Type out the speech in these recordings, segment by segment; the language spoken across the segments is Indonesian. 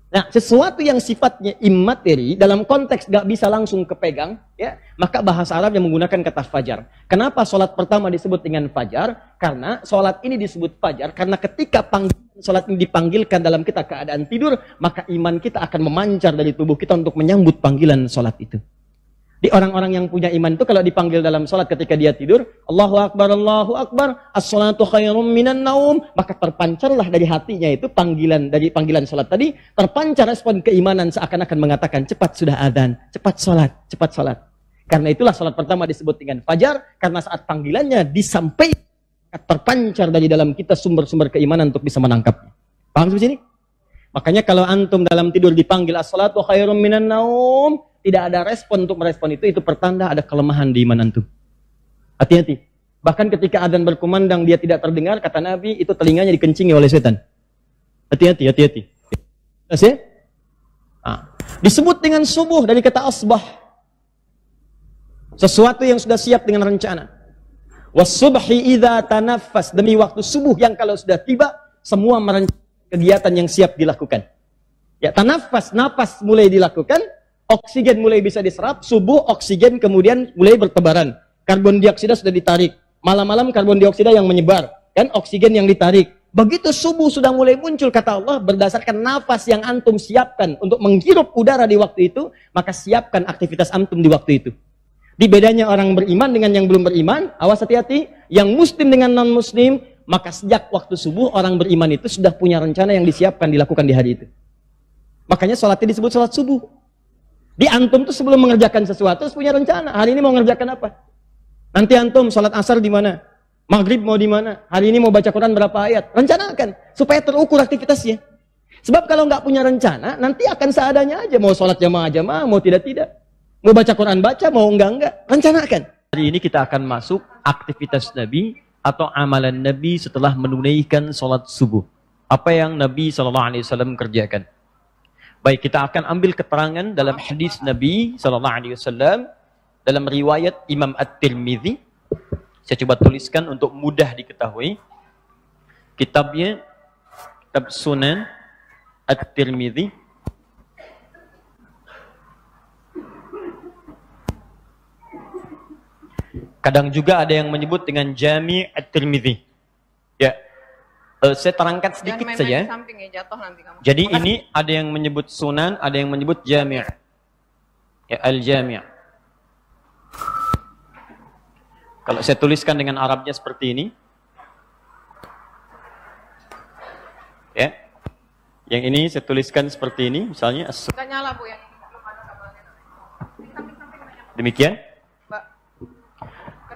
Nah, sesuatu yang sifatnya imateri dalam konteks gak bisa langsung kepegang, ya, maka bahasa Arab yang menggunakan kata fajar. Kenapa sholat pertama disebut dengan fajar? Karena sholat ini disebut fajar karena ketika sholat ini dipanggilkan dalam kita keadaan tidur, maka iman kita akan memancar dari tubuh kita untuk menyambut panggilan sholat itu. Di orang-orang yang punya iman itu kalau dipanggil dalam sholat ketika dia tidur, Allahu Akbar, as-salatu khairum minan naum, maka terpancarlah dari hatinya itu dari panggilan sholat tadi, terpancar respon keimanan seakan-akan mengatakan, cepat sudah adzan, cepat sholat. Karena itulah sholat pertama disebut dengan fajar, karena saat panggilannya disampaikan, terpancar dari dalam kita sumber-sumber keimanan untuk bisa menangkapnya. Paham sampai sini? Makanya kalau antum dalam tidur dipanggil as-salatu khairum minan naum, tidak ada respon untuk merespon itu pertanda ada kelemahan di iman antum. Hati-hati. Bahkan ketika adzan berkumandang dia tidak terdengar, kata Nabi, itu telinganya dikencingi oleh setan. Hati-hati. Jelas ya? Disebut dengan subuh dari kata asbah. Sesuatu yang sudah siap dengan rencana. Was-subhi idza tanaffas, demi waktu subuh yang kalau sudah tiba, semua merencanakan kegiatan yang siap dilakukan. Ya, tanaffas, napas mulai dilakukan. Oksigen mulai bisa diserap, subuh oksigen kemudian mulai bertebaran. Karbon dioksida sudah ditarik. Malam-malam karbon dioksida yang menyebar. Kan oksigen yang ditarik. Begitu subuh sudah mulai muncul, kata Allah, berdasarkan nafas yang antum siapkan untuk menghirup udara di waktu itu, maka siapkan aktivitas antum di waktu itu. Di bedanya orang beriman dengan yang belum beriman, awas hati-hati, yang muslim dengan non-muslim, maka sejak waktu subuh orang beriman itu sudah punya rencana yang disiapkan dilakukan di hari itu. Makanya sholatnya disebut sholat subuh. Di antum tuh sebelum mengerjakan sesuatu harus punya rencana. Hari ini mau mengerjakan apa? Nanti antum sholat asar di mana? Maghrib mau di mana? Hari ini mau baca Quran berapa ayat? Rencanakan supaya terukur aktivitasnya. Sebab kalau nggak punya rencana, nanti akan seadanya aja. Mau sholat jamaah, mau tidak. Mau baca Quran baca, mau enggak. Rencanakan. Hari ini kita akan masuk aktivitas Nabi atau amalan Nabi setelah menunaikan sholat subuh. Apa yang Nabi SAW kerjakan? Baik, kita akan ambil keterangan dalam hadis Nabi SAW dalam riwayat Imam At-Tirmidzi. Saya coba tuliskan untuk mudah diketahui. Kitabnya, kitab Sunan At-Tirmidzi. Kadang juga ada yang menyebut dengan Jami' At-Tirmidzi. Ya. Saya terangkan sedikit saja. Ya, jatuh nanti kamu. Jadi ini ada yang menyebut Sunan, ada yang menyebut Jami'. Ya, Al-Jami'. Kalau saya tuliskan dengan Arabnya seperti ini. Ya. Yang ini saya tuliskan seperti ini, misalnya Enggak nyala, Bu, yang demikian. Mbak.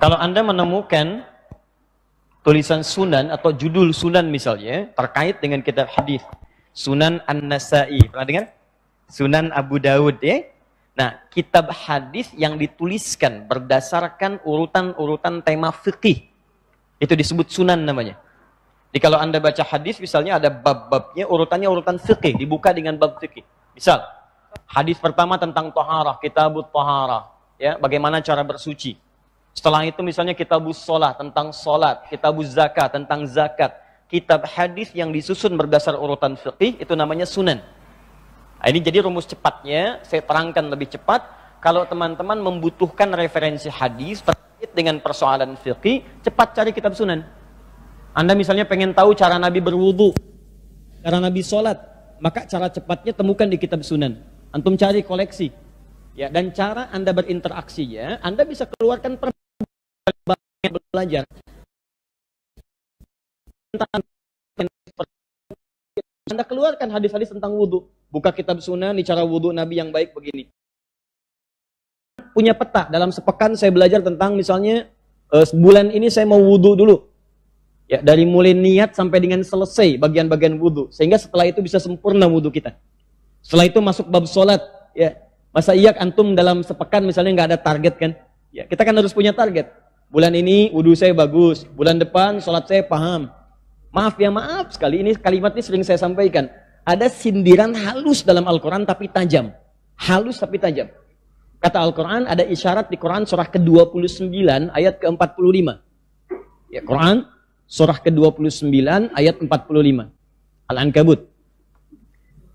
Kalau Anda menemukan tulisan Sunan atau judul Sunan misalnya terkait dengan kitab hadis, Sunan An-Nasa'i, pernah dengar? Sunan Abu Daud, ya. Nah, kitab hadis yang dituliskan berdasarkan urutan-urutan tema fikih, itu disebut Sunan namanya. Jadi kalau Anda baca hadis misalnya ada bab-babnya, urutannya urutan fikih, dibuka dengan bab fikih. Misal, hadis pertama tentang taharah, kitabut taharah, ya, bagaimana cara bersuci. Setelah itu misalnya kitabus sholat, tentang sholat, kitabus zakat, tentang zakat. Kitab hadis yang disusun berdasar urutan fiqih, itu namanya sunan. Nah, ini jadi rumus cepatnya, saya terangkan lebih cepat. Kalau teman-teman membutuhkan referensi hadis terkait dengan persoalan fiqih, cepat cari kitab sunan. Anda misalnya pengen tahu cara Nabi berwudu, cara Nabi sholat, maka cara cepatnya temukan di kitab sunan. Antum cari koleksi. Ya, dan cara Anda berinteraksi ya, Anda bisa keluarkan belajar. Anda keluarkan hadis-hadis tentang wudu. Buka kitab sunan, di cara wudu Nabi yang baik begini. Punya peta, dalam sepekan saya belajar tentang misalnya sebulan ini saya mau wudu dulu. Ya, dari mulai niat sampai dengan selesai bagian-bagian wudu. Sehingga setelah itu bisa sempurna wudu kita. Setelah itu masuk bab sholat. Ya, masa iya antum dalam sepekan misalnya nggak ada target kan? Ya, kita kan harus punya target. Bulan ini wudu saya bagus, bulan depan sholat saya paham. Maaf sekali, ini kalimat ini sering saya sampaikan. Ada sindiran halus dalam Al-Quran tapi tajam. Halus tapi tajam. Kata Al-Quran, ada isyarat di Quran surah ke-29 ayat ke-45. Ya, Quran surah ke-29 ayat 45. Al-Ankabut.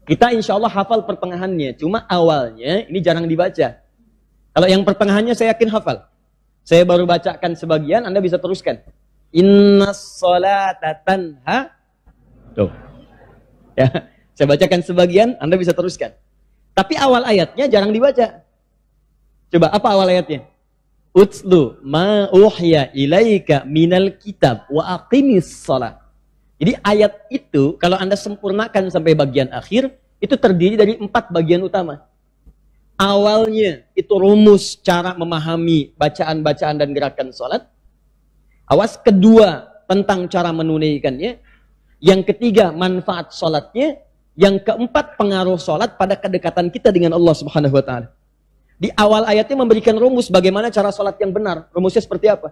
Kita insya Allah hafal pertengahannya, cuma awalnya ini jarang dibaca. Kalau yang pertengahannya saya yakin hafal. Saya baru bacakan sebagian, Anda bisa teruskan. Innas sholata tanha. Tuh. Ya, saya bacakan sebagian, Anda bisa teruskan. Tapi awal ayatnya jarang dibaca. Coba apa awal ayatnya? Utslu ma uhya ilaika minal kitab wa aqimis shalah. Jadi ayat itu kalau Anda sempurnakan sampai bagian akhir, itu terdiri dari 4 bagian utama. Awalnya itu rumus cara memahami bacaan-bacaan dan gerakan sholat. Awas, kedua tentang cara menunaikannya. Yang ketiga manfaat sholatnya. Yang keempat pengaruh sholat pada kedekatan kita dengan Allah Subhanahu Wa Taala. Di awal ayatnya memberikan rumus bagaimana cara sholat yang benar. Rumusnya seperti apa?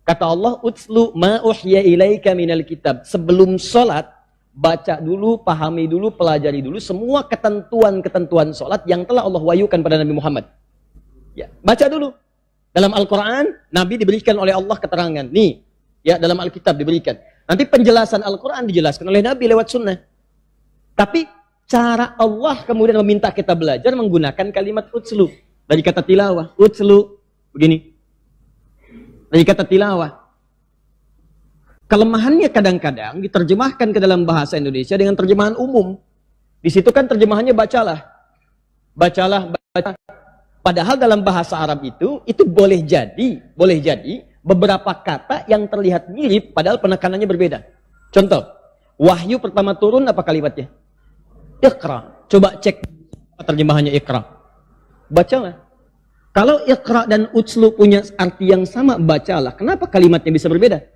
Kata Allah, utslu ma uhya ilaika minal kitab. Sebelum sholat, baca dulu, pahami dulu, pelajari dulu semua ketentuan-ketentuan sholat yang telah Allah wahyukan pada Nabi Muhammad. Ya, baca dulu. Dalam Al-Quran, Nabi diberikan oleh Allah keterangan. Nih, ya dalam Alkitab diberikan. Nanti penjelasan Al-Quran dijelaskan oleh Nabi lewat sunnah. Tapi cara Allah kemudian meminta kita belajar menggunakan kalimat utslu. Dari kata tilawah. Utslu. Begini. Dari kata tilawah. Kelemahannya kadang-kadang diterjemahkan ke dalam bahasa Indonesia dengan terjemahan umum. Di situ kan terjemahannya bacalah. Bacalah, baca. Padahal dalam bahasa Arab itu boleh jadi beberapa kata yang terlihat mirip padahal penekanannya berbeda. Contoh, wahyu pertama turun apa kalimatnya? Iqra. Coba cek terjemahannya Iqra. Bacalah. Kalau Iqra dan utslu punya arti yang sama, bacalah. Kenapa kalimatnya bisa berbeda?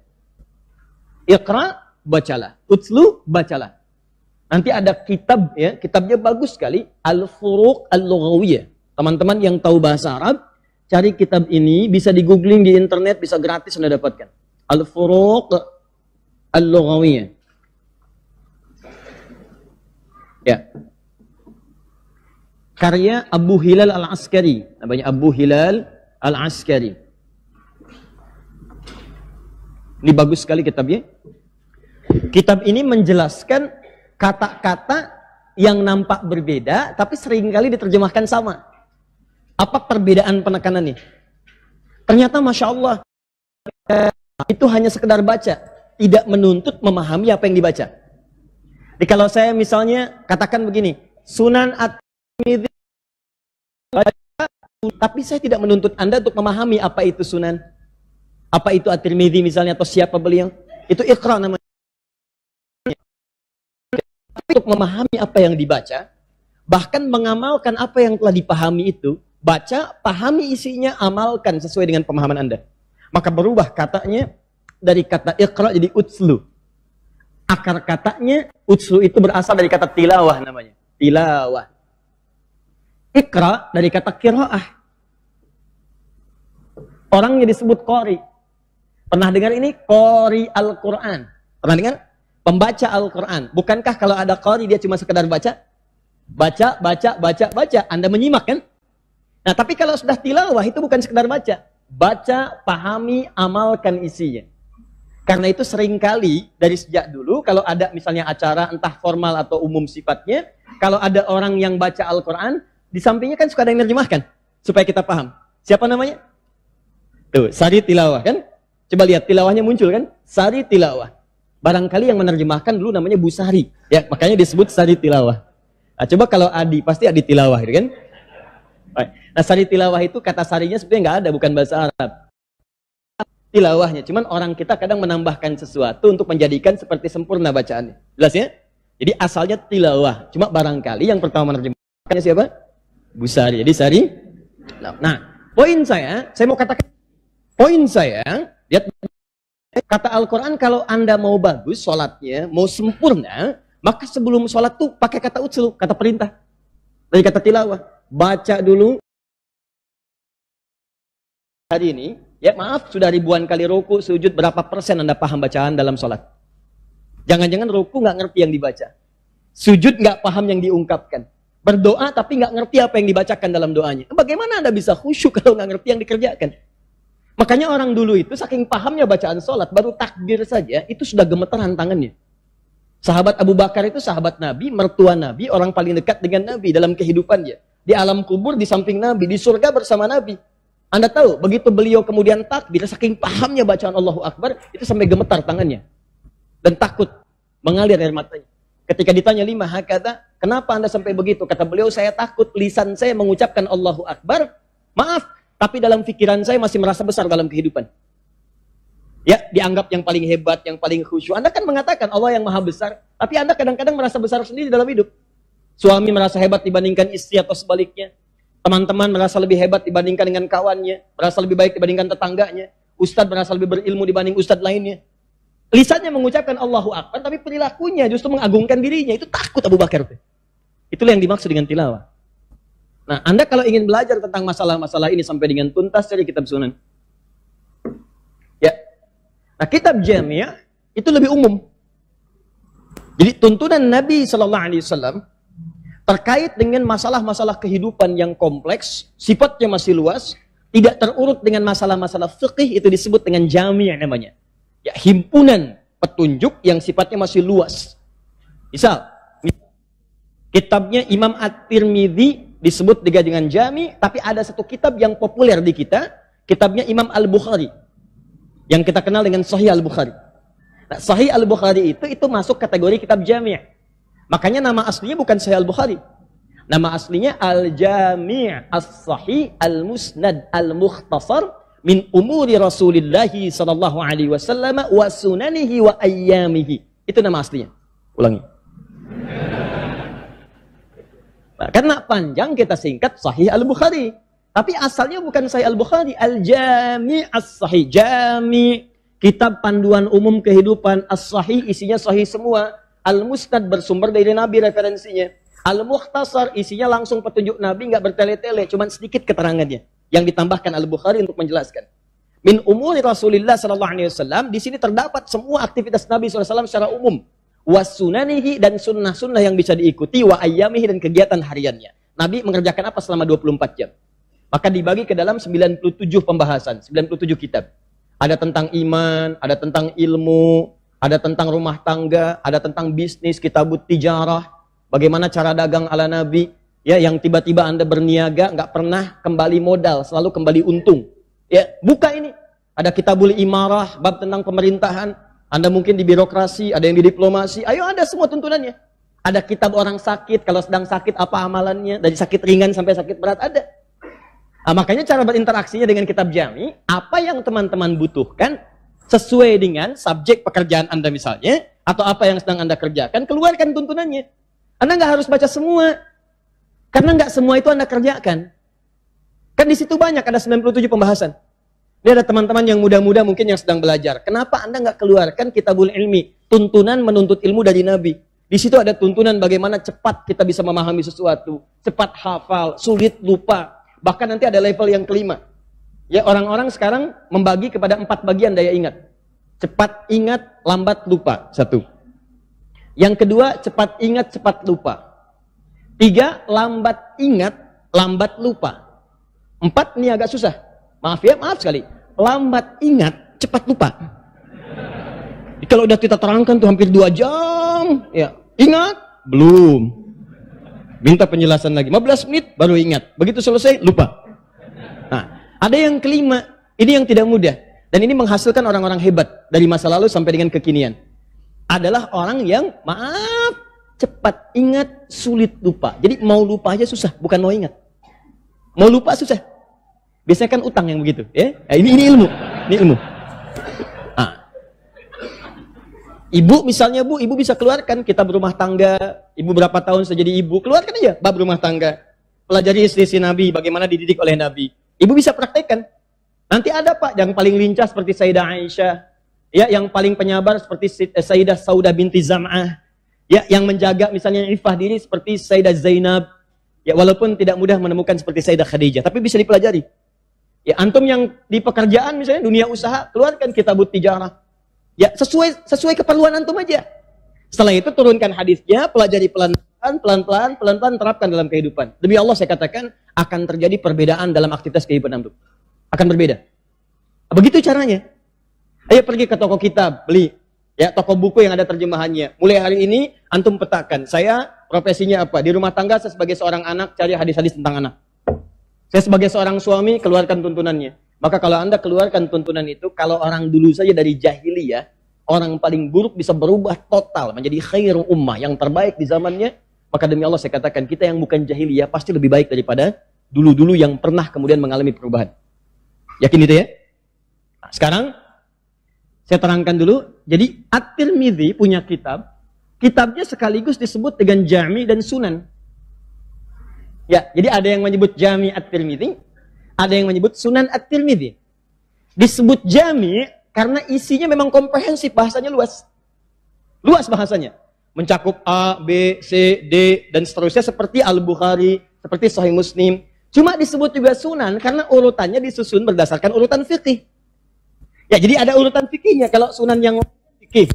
Iqra, bacalah. Utslu, bacalah. Nanti ada kitab, ya, kitabnya bagus sekali. Al-Furuq Al-Lughawiyah. Teman-teman yang tahu bahasa Arab, cari kitab ini, bisa di googling di internet, bisa gratis Anda dapatkan. Al-Furuq Al-Lughawiyah. Ya. Karya Abu Hilal Al-Askari. Namanya Abu Hilal Al-Askari. Ini bagus sekali kitabnya. Kitab ini menjelaskan kata-kata yang nampak berbeda, tapi seringkali diterjemahkan sama. Apa perbedaan penekanannya? Ternyata Masya Allah, itu hanya sekedar baca. Tidak menuntut memahami apa yang dibaca. Jadi kalau saya misalnya katakan begini, Sunan At-Tirmidzi, tapi saya tidak menuntut Anda untuk memahami apa itu Sunan, apa itu At-Tirmidzi misalnya, atau siapa beliau. Itu Iqra namanya. Tapi untuk memahami apa yang dibaca, bahkan mengamalkan apa yang telah dipahami itu, baca, pahami isinya, amalkan sesuai dengan pemahaman Anda. Maka berubah katanya dari kata Iqra jadi utslu. Akar katanya utslu itu berasal dari kata tilawah namanya. Tilawah. Iqra dari kata qiraah. Orangnya disebut qari. Pernah dengar ini? Qari Al-Quran. Pernah dengar? Pembaca Al-Quran. Bukankah kalau ada qari dia cuma sekedar baca? Baca, baca, baca, baca. Anda menyimak kan? Nah, tapi kalau sudah tilawah itu bukan sekedar baca. Baca, pahami, amalkan isinya. Karena itu seringkali dari sejak dulu kalau ada misalnya acara entah formal atau umum sifatnya, kalau ada orang yang baca Al-Quran, di sampingnya kan suka ada yang menerjemahkan supaya kita paham. Siapa namanya? Tuh, Sari Tilawah kan? Coba lihat tilawahnya muncul kan? Sari Tilawah. Barangkali yang menerjemahkan dulu namanya Bu Sari. Ya, makanya disebut Sari Tilawah. Nah, coba kalau Adi, pasti Adi Tilawah gitu kan? Nah, Sari Tilawah itu kata sarinya sebenarnya nggak ada, bukan bahasa Arab. Tilawahnya, cuman orang kita kadang menambahkan sesuatu untuk menjadikan seperti sempurna bacaannya. Jelas ya? Jadi asalnya tilawah, cuma barangkali yang pertama menerjemahkannya siapa? Bu Sari. Jadi Sari. Nah, poin saya mau katakan, lihat kata Al-Quran, kalau Anda mau bagus sholatnya, mau sempurna, maka sebelum sholat tuh pakai kata utslu, kata perintah. Dari kata tilawah, baca dulu. Hari ini, ya maaf, sudah ribuan kali ruku, sujud, berapa persen Anda paham bacaan dalam sholat? Jangan-jangan ruku nggak ngerti yang dibaca. Sujud nggak paham yang diungkapkan. Berdoa tapi nggak ngerti apa yang dibacakan dalam doanya. Bagaimana Anda bisa khusyuk kalau nggak ngerti yang dikerjakan? Makanya orang dulu itu saking pahamnya bacaan sholat, baru takbir saja, itu sudah gemeteran tangannya. Sahabat Abu Bakar itu sahabat Nabi, mertua Nabi, orang paling dekat dengan Nabi dalam kehidupannya. Di alam kubur di samping Nabi, di surga bersama Nabi. Anda tahu, begitu beliau kemudian takbir, saking pahamnya bacaan Allahu Akbar, itu sampai gemetar tangannya. Dan takut, mengalir air matanya. Ketika ditanya lima hakata, kenapa Anda sampai begitu? Kata beliau, saya takut lisan saya mengucapkan Allahu Akbar, maaf, tapi dalam pikiran saya masih merasa besar dalam kehidupan. Ya, dianggap yang paling hebat, yang paling khusyuk. Anda kan mengatakan Allah yang maha besar, tapi Anda kadang-kadang merasa besar sendiri dalam hidup. Suami merasa hebat dibandingkan istri atau sebaliknya. Teman-teman merasa lebih hebat dibandingkan dengan kawannya, merasa lebih baik dibandingkan tetangganya. Ustadz merasa lebih berilmu dibanding ustadz lainnya. Lisannya mengucapkan Allahu Akbar, tapi perilakunya justru mengagungkan dirinya. Itu takut Abu Bakar. Itulah yang dimaksud dengan tilawah. Nah, Anda kalau ingin belajar tentang masalah-masalah ini sampai dengan tuntas, cari kitab Sunan. Ya. Nah, kitab Jami' itu lebih umum. Jadi tuntunan Nabi Sallallahu Alaihi Wasallam terkait dengan masalah-masalah kehidupan yang kompleks, sifatnya masih luas, tidak terurut dengan masalah-masalah fikih, itu disebut dengan Jami' namanya. Ya, himpunan petunjuk yang sifatnya masih luas. Misal, kitabnya Imam At-Tirmidzi disebut dengan Jami', tapi ada satu kitab yang populer di kita, kitabnya Imam Al-Bukhari, yang kita kenal dengan Sahih Al-Bukhari. Nah, Sahih Al-Bukhari itu masuk kategori kitab Jami'. Makanya nama aslinya bukan Sahih Al-Bukhari. Nama aslinya Al-Jami' As-Sahih Al-Musnad Al-Mukhtasar min umuri Rasulillah sallallahu alaihi wasallam wa sunanihi wa ayyamihi. Itu nama aslinya. Ulangi. Nah, karena panjang kita singkat Sahih Al-Bukhari. Tapi asalnya bukan Sahih Al-Bukhari, Al-Jami' As-Sahih. Jami' kitab panduan umum kehidupan, As-Sahih isinya sahih semua. Al-Musnad bersumber dari Nabi referensinya. Al-Mukhtasar isinya langsung petunjuk Nabi, nggak bertele-tele, cuman sedikit keterangannya yang ditambahkan Al-Bukhari untuk menjelaskan. Min umuri Rasulillah sallallahu alaihi wasallam, di sini terdapat semua aktivitas Nabi SAW secara umum. Wasunanihi, dan sunnah-sunnah yang bisa diikuti, wa ayyamihi, dan kegiatan hariannya. Nabi mengerjakan apa selama 24 jam? Maka dibagi ke dalam 97 pembahasan, 97 kitab. Ada tentang iman, ada tentang ilmu, ada tentang rumah tangga, ada tentang bisnis, kitabut tijarah, bagaimana cara dagang ala Nabi, ya, yang tiba-tiba Anda berniaga, nggak pernah kembali modal, selalu kembali untung. Ya, buka ini. Ada kitabul imarah, bab tentang pemerintahan. Anda mungkin di birokrasi, ada yang di diplomasi. Ayo, ada semua tuntunannya. Ada kitab orang sakit, kalau sedang sakit apa amalannya, dari sakit ringan sampai sakit berat ada. Nah, makanya cara berinteraksinya dengan kitab Jami, apa yang teman-teman butuhkan sesuai dengan subjek pekerjaan Anda misalnya, atau apa yang sedang Anda kerjakan, keluarkan tuntunannya. Anda nggak harus baca semua, karena nggak semua itu Anda kerjakan. Kan di situ banyak, ada 97 pembahasan. Ini ada teman-teman yang muda-muda mungkin yang sedang belajar. Kenapa Anda nggak keluarkan kitabul ilmi, tuntunan menuntut ilmu dari Nabi? Di situ ada tuntunan bagaimana cepat kita bisa memahami sesuatu, cepat hafal, sulit lupa. Bahkan nanti ada level yang kelima. Ya, orang-orang sekarang membagi kepada 4 bagian daya ingat. Cepat ingat, lambat lupa. 1. Yang kedua, cepat ingat, cepat lupa. 3, lambat ingat, lambat lupa. 4, ini agak susah. Maaf ya, maaf sekali. Lambat ingat, cepat lupa. Kalau udah kita terangkan tuh hampir 2 jam, ya, ingat? Belum. Minta penjelasan lagi. 15 menit baru ingat. Begitu selesai, lupa. Nah, ada yang kelima. Ini yang tidak mudah. Dan ini menghasilkan orang-orang hebat. Dari masa lalu sampai dengan kekinian. Adalah orang yang, maaf, cepat ingat, sulit lupa. Jadi mau lupa aja susah, bukan mau ingat. Mau lupa susah. Biasanya kan utang yang begitu. Ya? Nah, ini ilmu. Ini ilmu. Ibu misalnya, Bu, ibu bisa keluarkan kitab rumah tangga. Ibu berapa tahun sudah jadi ibu, keluarkan aja bab rumah tangga. Pelajari istri Nabi, bagaimana dididik oleh Nabi. Ibu bisa praktekkan. Nanti ada Pak, yang paling lincah seperti Sayyidah Aisyah. Ya, yang paling penyabar seperti Sayyidah Saudah binti Zam'ah. Ya, yang menjaga misalnya ifah diri seperti Sayyidah Zainab. Ya, walaupun tidak mudah menemukan seperti Sayyidah Khadijah, tapi bisa dipelajari. Ya, antum yang di pekerjaan misalnya dunia usaha, keluarkan kitabut tijarah. Ya, sesuai keperluan antum aja. Setelah itu turunkan hadisnya, pelajari pelan-pelan, terapkan dalam kehidupan. Demi Allah saya katakan akan terjadi perbedaan dalam aktivitas kehidupan antum. Akan berbeda. Begitu caranya. Ayo pergi ke toko kitab, beli. Ya, toko buku yang ada terjemahannya. Mulai hari ini, antum petakan. Saya profesinya apa? Di rumah tangga, saya sebagai seorang anak, cari hadis-hadis tentang anak. Saya sebagai seorang suami, keluarkan tuntunannya. Maka kalau Anda keluarkan tuntunan itu, kalau orang dulu saja dari jahiliyah, orang paling buruk bisa berubah total, menjadi khairu ummah, yang terbaik di zamannya, maka demi Allah saya katakan, kita yang bukan jahiliyah, pasti lebih baik daripada dulu-dulu yang pernah kemudian mengalami perubahan. Yakin itu ya? Nah, sekarang, saya terangkan dulu. Jadi At-Tirmidzi punya kitab. Kitabnya sekaligus disebut dengan Jami dan Sunan. Ya, jadi ada yang menyebut Jami At-Tirmidzi, ada yang menyebut Sunan At-Tirmidzi. Disebut Jami karena isinya memang komprehensif, bahasanya luas. Luas bahasanya. Mencakup A, B, C, D, dan seterusnya seperti Al-Bukhari, seperti Sahih Muslim. Cuma disebut juga Sunan karena urutannya disusun berdasarkan urutan fikih. Ya, jadi ada urutan fikihnya. Kalau Sunan yang fikih.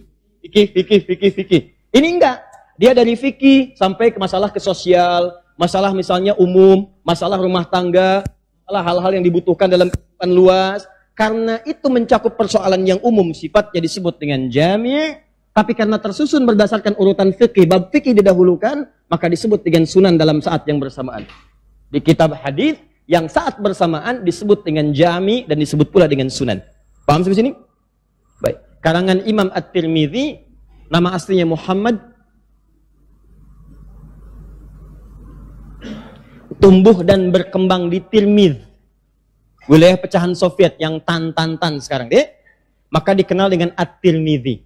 Ini enggak. Dia dari fikih sampai ke masalah sosial, masalah misalnya umum, masalah rumah tangga, masalah hal-hal yang dibutuhkan dalam kehidupan luas. Karena itu mencakup persoalan yang umum, sifatnya disebut dengan jami', tapi karena tersusun berdasarkan urutan fikih, bab fikih didahulukan, maka disebut dengan Sunan dalam saat yang bersamaan. Di kitab hadis yang saat bersamaan disebut dengan jami' dan disebut pula dengan Sunan. Paham sampai sini? Baik. Karangan Imam At-Tirmidzi, nama aslinya Muhammad, tumbuh dan berkembang di Tirmidz, wilayah pecahan Soviet yang tan sekarang, maka dikenal dengan At-Tirmidzi.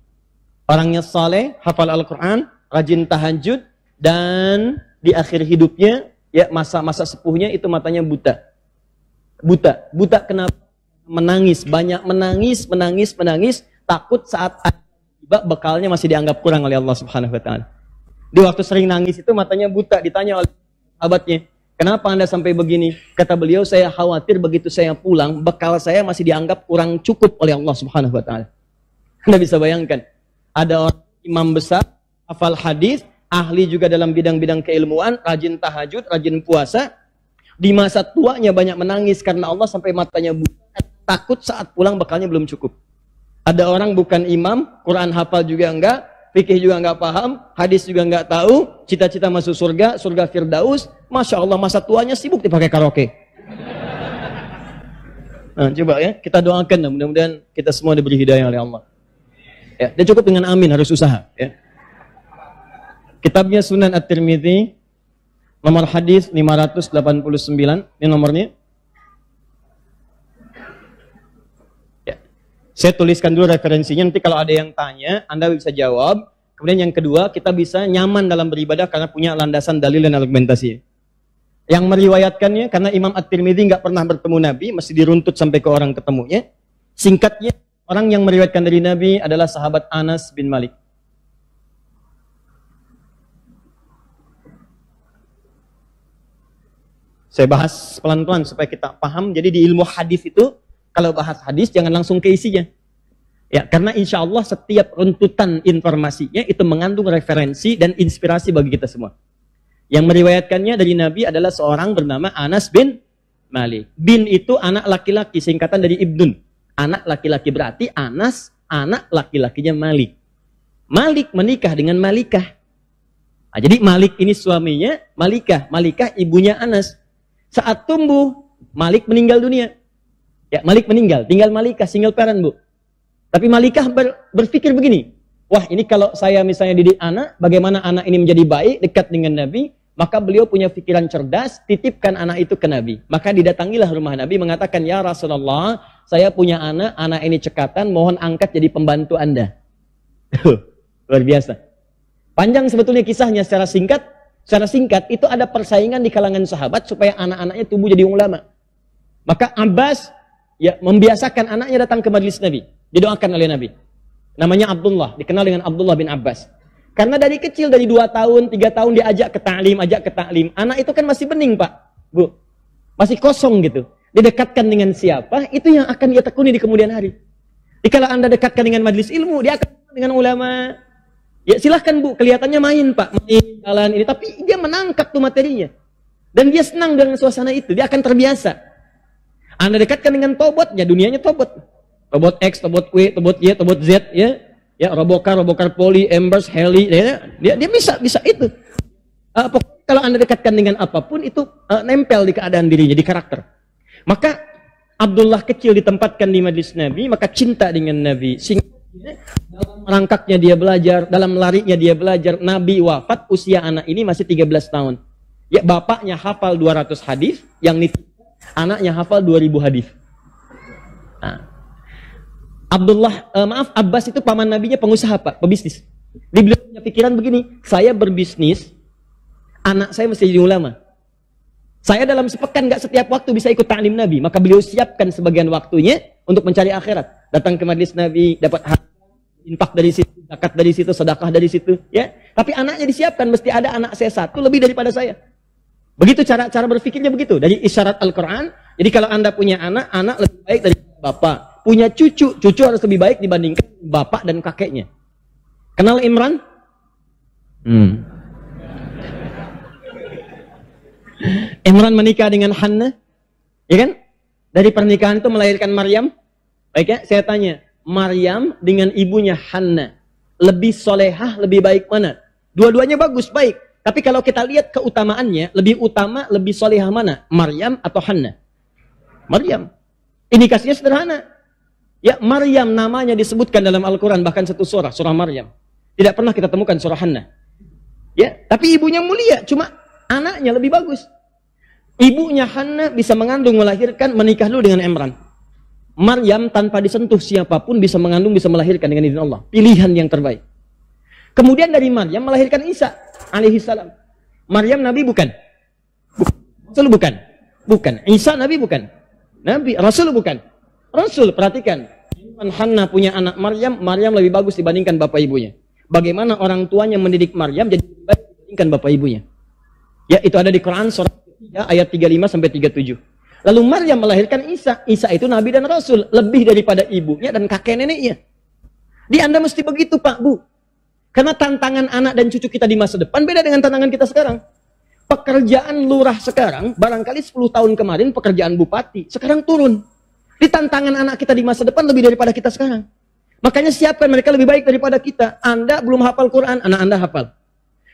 Orangnya saleh, hafal Al-Quran, rajin tahajud, dan di akhir hidupnya, ya masa sepuhnya itu matanya buta. Buta kenapa? Menangis, banyak menangis, takut saat tiba bekalnya masih dianggap kurang oleh Allah Subhanahu wa taala. Di waktu sering nangis itu matanya buta, ditanya oleh sahabatnya, "Kenapa Anda sampai begini?" Kata beliau, "Saya khawatir begitu saya pulang, bekal saya masih dianggap kurang cukup oleh Allah Subhanahu wa taala." Anda bisa bayangkan, ada orang imam besar, hafal hadis, ahli juga dalam bidang-bidang keilmuan, rajin tahajud, rajin puasa, di masa tuanya banyak menangis karena Allah sampai matanya buta. Takut saat pulang bekalnya belum cukup. Ada orang bukan imam, Quran hafal juga enggak, fikih juga enggak paham, hadis juga enggak tahu, cita-cita masuk surga, surga Firdaus, Masya Allah masa tuanya sibuk dipakai karaoke. Nah, coba ya, kita doakan, mudah-mudahan kita semua diberi hidayah oleh Allah. Ya, dan cukup dengan amin, harus usaha. Ya. Kitabnya Sunan At-Tirmidzi, nomor hadis 589, ini nomornya. Saya tuliskan dulu referensinya, nanti kalau ada yang tanya, Anda bisa jawab. Kemudian yang kedua, kita bisa nyaman dalam beribadah karena punya landasan dalil dan argumentasi. Yang meriwayatkannya, karena Imam At-Tirmidzi nggak pernah bertemu Nabi, mesti diruntut sampai ke orang ketemunya. Singkatnya, orang yang meriwayatkan dari Nabi adalah sahabat Anas bin Malik. Saya bahas pelan-pelan supaya kita paham. Jadi di ilmu hadis itu, kalau bahas hadis jangan langsung ke isinya. Ya, karena insya Allah setiap runtutan informasinya itu mengandung referensi dan inspirasi bagi kita semua. Yang meriwayatkannya dari Nabi adalah seorang bernama Anas bin Malik. Bin itu anak laki-laki, singkatan dari Ibnun. Anak laki-laki berarti Anas, anak laki-lakinya Malik. Malik menikah dengan Malikah. Nah, jadi Malik ini suaminya Malikah. Malikah ibunya Anas. Saat tumbuh, Malik meninggal dunia. Ya, Malik meninggal, tinggal Malikah, single parent, Bu. Tapi Malikah berpikir begini, wah ini kalau saya misalnya didik anak, bagaimana anak ini menjadi baik, dekat dengan Nabi, maka beliau punya pikiran cerdas, titipkan anak itu ke Nabi. Maka didatangilah rumah Nabi, mengatakan, "Ya Rasulullah, saya punya anak ini cekatan, mohon angkat jadi pembantu Anda." Luar biasa. Panjang sebetulnya kisahnya secara singkat. Secara singkat, itu ada persaingan di kalangan sahabat supaya anak-anaknya tumbuh jadi ulama. Maka Abbas ya membiasakan anaknya datang ke majelis Nabi, didoakan oleh Nabi. Namanya Abdullah, dikenal dengan Abdullah bin Abbas. Karena dari kecil, dari 2 tahun, 3 tahun diajak ke ta'lim. Anak itu kan masih bening, Pak, Bu. Masih kosong gitu. Didekatkan dengan siapa, itu yang akan dia tekuni di kemudian hari. Jadi kalau Anda dekatkan dengan majelis ilmu, dia akan dengan ulama. Ya silahkan, Bu, kelihatannya main, Pak, main jalan ini, tapi dia menangkap tuh materinya. Dan dia senang dengan suasana itu, dia akan terbiasa. Anda dekatkan dengan tobotnya, dunianya tobot. Tobot X, tobot W, tobot Y, tobot Z, ya. Ya, Robokar Poli, Embers, Heli, dia bisa itu. Kalau Anda dekatkan dengan apapun itu nempel di keadaan dirinya, di karakter. Maka Abdullah kecil ditempatkan di majlis Nabi, maka cinta dengan Nabi. Sehingga dalam merangkaknya dia belajar, dalam larinya dia belajar. Nabi wafat, usia anak ini masih 13 tahun. Ya, bapaknya hafal 200 hadis, yang anaknya hafal 2000 hadis. Nah, Abbas itu paman nabinya pengusaha, Pak, pebisnis. Dia beliau punya pikiran begini, saya berbisnis, anak saya mesti jadi ulama. Saya dalam sepekan nggak setiap waktu bisa ikut ta'lim Nabi, maka beliau siapkan sebagian waktunya untuk mencari akhirat. Datang ke majelis Nabi, dapat infak dari situ, zakat dari situ, sedekah dari situ, ya. Tapi anaknya disiapkan, mesti ada anak saya satu lebih daripada saya. Begitu cara berpikirnya begitu, dari isyarat Al-Quran. Jadi kalau Anda punya anak lebih baik dari bapak. Punya cucu harus lebih baik dibandingkan bapak dan kakeknya. Kenal Imran? Imran menikah dengan Hannah, ya kan? Dari pernikahan itu melahirkan Maryam. Baik ya, saya tanya, Maryam dengan ibunya Hannah, lebih solehah, lebih baik mana? Dua-duanya bagus, baik. Tapi kalau kita lihat keutamaannya, lebih solehah mana? Maryam atau Hannah? Maryam. Indikasinya sederhana. Ya, Maryam namanya disebutkan dalam Al-Quran, bahkan satu surah Maryam. Tidak pernah kita temukan surah Hannah. Ya, tapi ibunya mulia, cuma anaknya lebih bagus. Ibunya Hannah bisa mengandung, melahirkan, menikah dulu dengan Imran. Maryam tanpa disentuh siapapun bisa mengandung, bisa melahirkan dengan izin Allah. Pilihan yang terbaik. Kemudian dari Maryam melahirkan Isa alaihi salam. Maryam Nabi bukan? Rasul bukan? Bukan. Isa Nabi bukan? Nabi. Rasul bukan? Rasul. Perhatikan, Hannah punya anak Maryam lebih bagus dibandingkan bapak ibunya. Bagaimana orang tuanya mendidik Maryam jadi lebih baik dibandingkan bapak ibunya. Ya, itu ada di Quran surah 3 ayat 35 sampai 37. Lalu Maryam melahirkan Isa. Isa itu nabi dan rasul, lebih daripada ibunya dan kakek neneknya. Di Anda mesti begitu, Pak, Bu. Karena tantangan anak dan cucu kita di masa depan beda dengan tantangan kita sekarang. Pekerjaan lurah sekarang, barangkali 10 tahun kemarin pekerjaan bupati, sekarang turun. Di tantangan anak kita di masa depan lebih daripada kita sekarang. Makanya siapkan mereka lebih baik daripada kita. Anda belum hafal Quran, anak Anda hafal.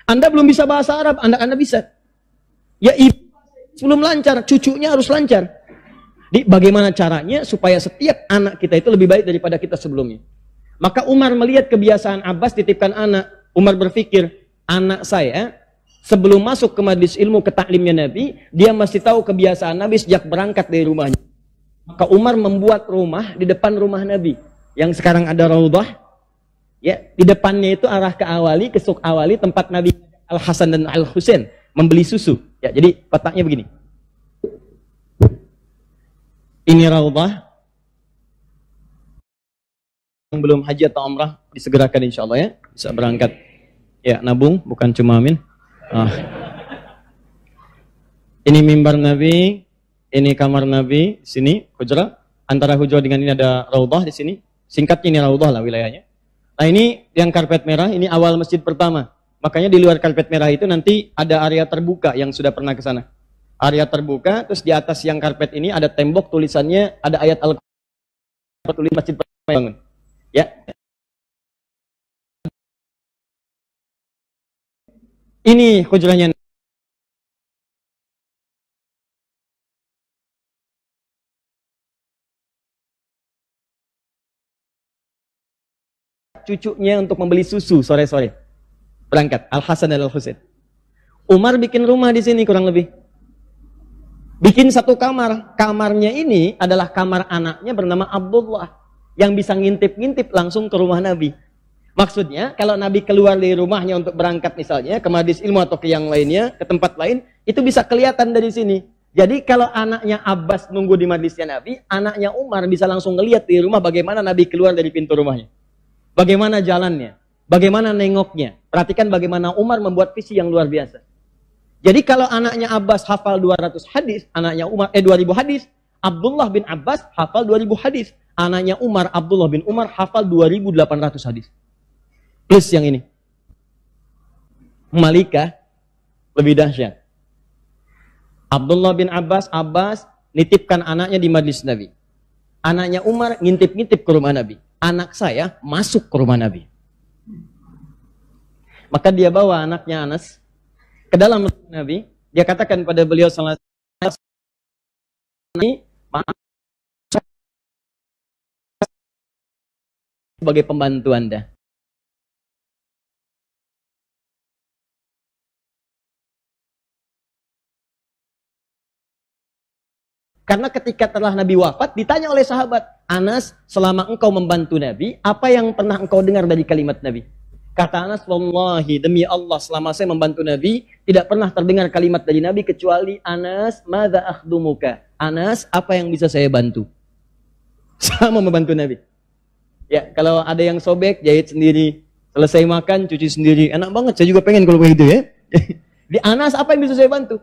Anda belum bisa bahasa Arab, anak Anda bisa. Ya, ibu sebelum lancar, cucunya harus lancar. Bagaimana caranya supaya setiap anak kita itu lebih baik daripada kita sebelumnya. Maka Umar melihat kebiasaan Abbas titipkan anak. Umar berpikir, anak saya sebelum masuk ke majlis ilmu, ke taklimnya Nabi, dia masih tahu kebiasaan Nabi sejak berangkat dari rumahnya. Maka Umar membuat rumah di depan rumah Nabi. Yang sekarang ada Raudhah. Ya, di depannya itu arah ke Awali, ke Suk Awali, tempat Nabi Al-Hasan dan Al-Husain membeli susu. Ya, jadi kotaknya begini. Ini Raudhah. Yang belum haji atau umrah disegerakan insya Allah ya, bisa berangkat. Ya, nabung bukan cuma amin. Ini mimbar Nabi, ini kamar Nabi, sini hujrah. Antara hujrah dengan ini ada Raudhah di sini. Singkatnya ini Raudhah lah wilayahnya. Nah, ini yang karpet merah, ini awal masjid pertama. Makanya di luar karpet merah itu nanti ada area terbuka yang sudah pernah ke sana. Area terbuka, terus di atas yang karpet ini ada tembok tulisannya, ada ayat Al-Quran, tulis masjid pertama bangun. Ya. Ini hujrahnya. Cucunya untuk membeli susu sore-sore. Berangkat Al-Hasan dan Al-Husain. Umar bikin rumah di sini kurang lebih. Bikin satu kamar. Kamarnya ini adalah kamar anaknya bernama Abdullah yang bisa ngintip-ngintip langsung ke rumah Nabi. Maksudnya kalau Nabi keluar dari rumahnya untuk berangkat misalnya ke majlis ilmu atau ke yang lainnya, ke tempat lain, itu bisa kelihatan dari sini. Jadi kalau anaknya Abbas nunggu di majlisnya Nabi, anaknya Umar bisa langsung ngelihat di rumah bagaimana Nabi keluar dari pintu rumahnya. Bagaimana jalannya, bagaimana nengoknya. Perhatikan bagaimana Umar membuat visi yang luar biasa. Jadi kalau anaknya Abbas hafal 200 hadis, anaknya Umar 2000 hadis, Abdullah bin Abbas hafal 2000 hadis. Anaknya Umar, Abdullah bin Umar hafal 2800 hadis. Plus yang ini. Malikah lebih dahsyat. Abdullah bin Abbas nitipkan anaknya di majlis Nabi. Anaknya Umar ngintip-ngintip ke rumah Nabi. Anak saya masuk ke rumah Nabi. Maka dia bawa anaknya Anas ke dalam Nabi. Dia katakan pada beliau sallallahu alaihi wasallam, maaf sebagai pembantu Anda. Karena ketika telah Nabi wafat, ditanya oleh sahabat, Anas, selama engkau membantu Nabi, apa yang pernah engkau dengar dari kalimat Nabi? Kata Anas, wallahi, demi Allah, selama saya membantu Nabi, tidak pernah terdengar kalimat dari Nabi, kecuali, Anas, madza akhdumuka? Anas, apa yang bisa saya bantu? Sama membantu Nabi. Ya, kalau ada yang sobek, jahit sendiri. Selesai makan, cuci sendiri. Enak banget, saya juga pengen kalau begitu ya. Di Anas, apa yang bisa saya bantu?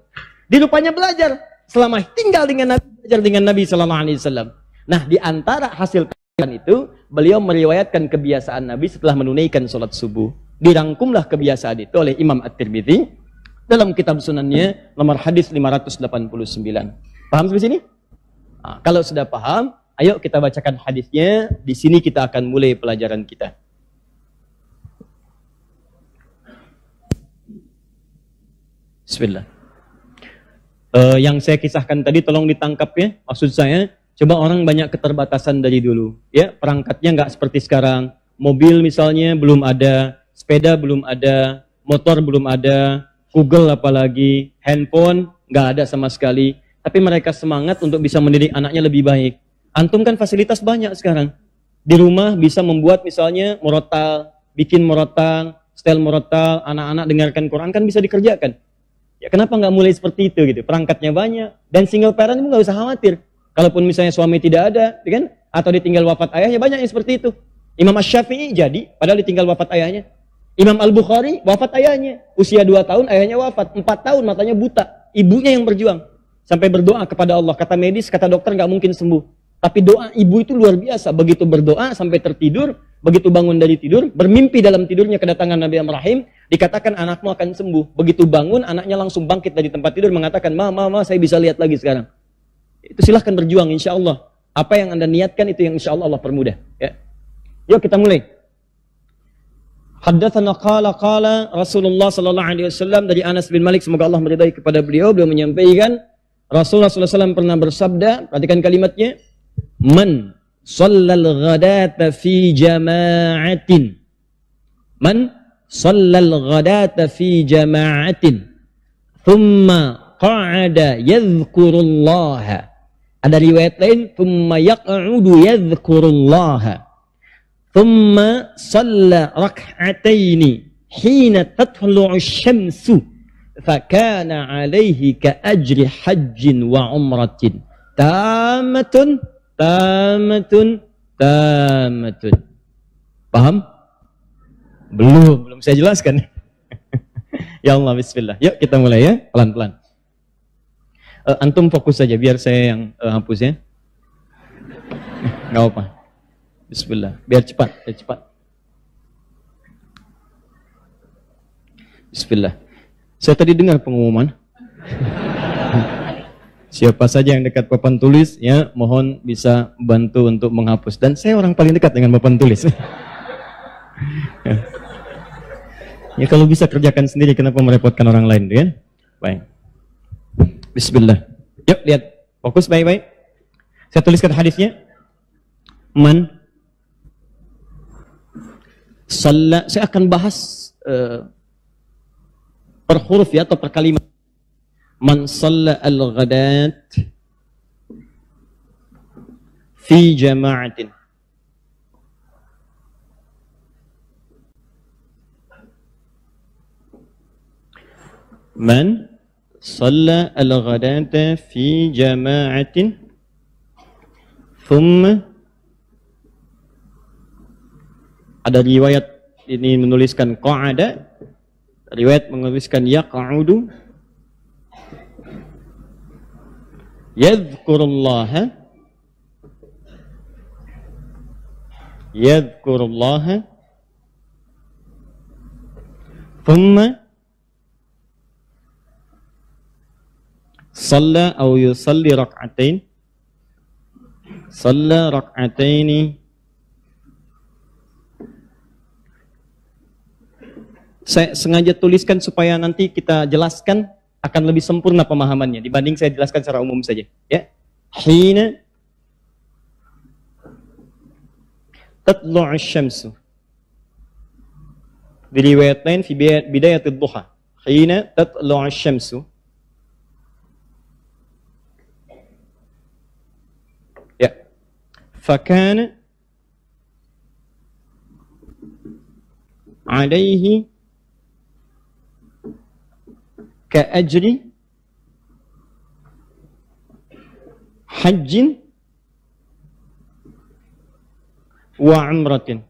Di rupanya belajar. Selama tinggal dengan Nabi, belajar dengan Nabi sallallahu alaihi wasallam. Nah, di antara hasil kajian itu, beliau meriwayatkan kebiasaan Nabi setelah menunaikan sholat subuh. Dirangkumlah kebiasaan itu oleh Imam At-Tirmidzi dalam kitab sunannya nomor hadis 589. Paham sampai sini? Nah, kalau sudah paham, ayo kita bacakan hadisnya. Di sini kita akan mulai pelajaran kita. Bismillah. Yang saya kisahkan tadi tolong ditangkap ya. Maksud saya, coba orang banyak keterbatasan dari dulu. Ya, perangkatnya nggak seperti sekarang. Mobil misalnya belum ada, sepeda belum ada, motor belum ada, Google apalagi, handphone nggak ada sama sekali. Tapi mereka semangat untuk bisa mendidik anaknya lebih baik. Antum kan fasilitas banyak sekarang. Di rumah bisa membuat misalnya murotal, bikin murotal, style murotal, anak-anak dengarkan Quran kan bisa dikerjakan. Ya kenapa nggak mulai seperti itu gitu? Perangkatnya banyak dan single parent pun nggak usah khawatir. Kalaupun misalnya suami tidak ada, ya kan? Atau ditinggal wafat ayahnya, banyak yang seperti itu. Imam Asy-Syafi'i jadi, padahal ditinggal wafat ayahnya. Imam Al-Bukhari wafat ayahnya, usia 2 tahun ayahnya wafat, 4 tahun matanya buta, ibunya yang berjuang sampai berdoa kepada Allah. Kata medis, kata dokter nggak mungkin sembuh. Tapi doa ibu itu luar biasa. Begitu berdoa sampai tertidur, begitu bangun dari tidur, bermimpi dalam tidurnya kedatangan Nabi Ibrahim, dikatakan anakmu akan sembuh. Begitu bangun, anaknya langsung bangkit dari tempat tidur mengatakan, Ma, saya bisa lihat lagi sekarang. Itu silahkan berjuang, insya Allah. Apa yang Anda niatkan itu yang insya Allah permudah. Ya. Yuk kita mulai. Haddatsana qala Rasulullah sallallahu alaihi wasallam dari Anas bin Malik, semoga Allah meridai kepada beliau menyampaikan Rasulullah sallallahu alaihi wasallam pernah bersabda, perhatikan kalimatnya, Man shallal ghadata fi jama'atin. Man shallal ghadata fi jama'atin. Thumma qa'ada yadhkurullaha. Ada riwayat lain, thumma yaq'udu yadhkurullaha. Thumma shalla rak'ataini hina tatlu'u syamsu. Fakana alaihi ka ajri hajjin wa umratin. Tamatun. Paham? Belum saya jelaskan. Ya Allah, bismillah. Yuk kita mulai ya, pelan-pelan. Antum fokus saja biar saya yang hapus ya. Nggak apa. Bismillah. Biar cepat. Bismillah. Saya tadi dengar pengumuman. Siapa saja yang dekat papan tulis, ya mohon bisa bantu untuk menghapus. Dan saya orang paling dekat dengan papan tulis. Ya kalau bisa kerjakan sendiri, kenapa merepotkan orang lain, ya? Baik. Bismillah. Yuk lihat, fokus baik-baik. Saya tuliskan hadisnya. Man shalla, saya akan bahas per huruf ya atau per kalimat. Man shalla al-ghadat fi jama'atin. Man shalla al-ghadata fi jama'atin thumma, ada riwayat ini menuliskan qa'ada, riwayat menuliskan yaq'udu, yadhkurullaha thumma shalla aw yusalli rak'atain, shalla rak'ataini Saya sengaja tuliskan supaya nanti kita jelaskan akan lebih sempurna pemahamannya dibanding saya jelaskan secara umum saja. Ya, hina tatlu'u syamsu. Di riwayat lain fi bidayatil duha. Hina tatlu'u syamsu. Ya. Fakana alaihi ka'ajri hajjin wa umratin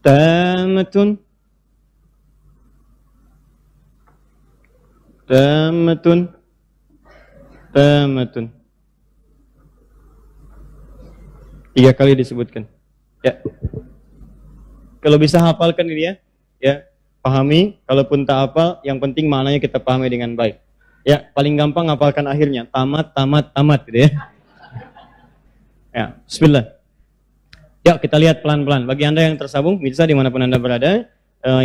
tamatun tiga kali disebutkan. Ya. Kalau bisa hafalkan ini ya. Ya, pahami. Kalaupun tak hafal, yang penting maknanya kita pahami dengan baik. Ya, paling gampang hafalkan akhirnya. Tamat gitu ya. Ya, bismillah. Ya, kita lihat pelan-pelan. Bagi Anda yang tersambung, bisa dimanapun Anda berada,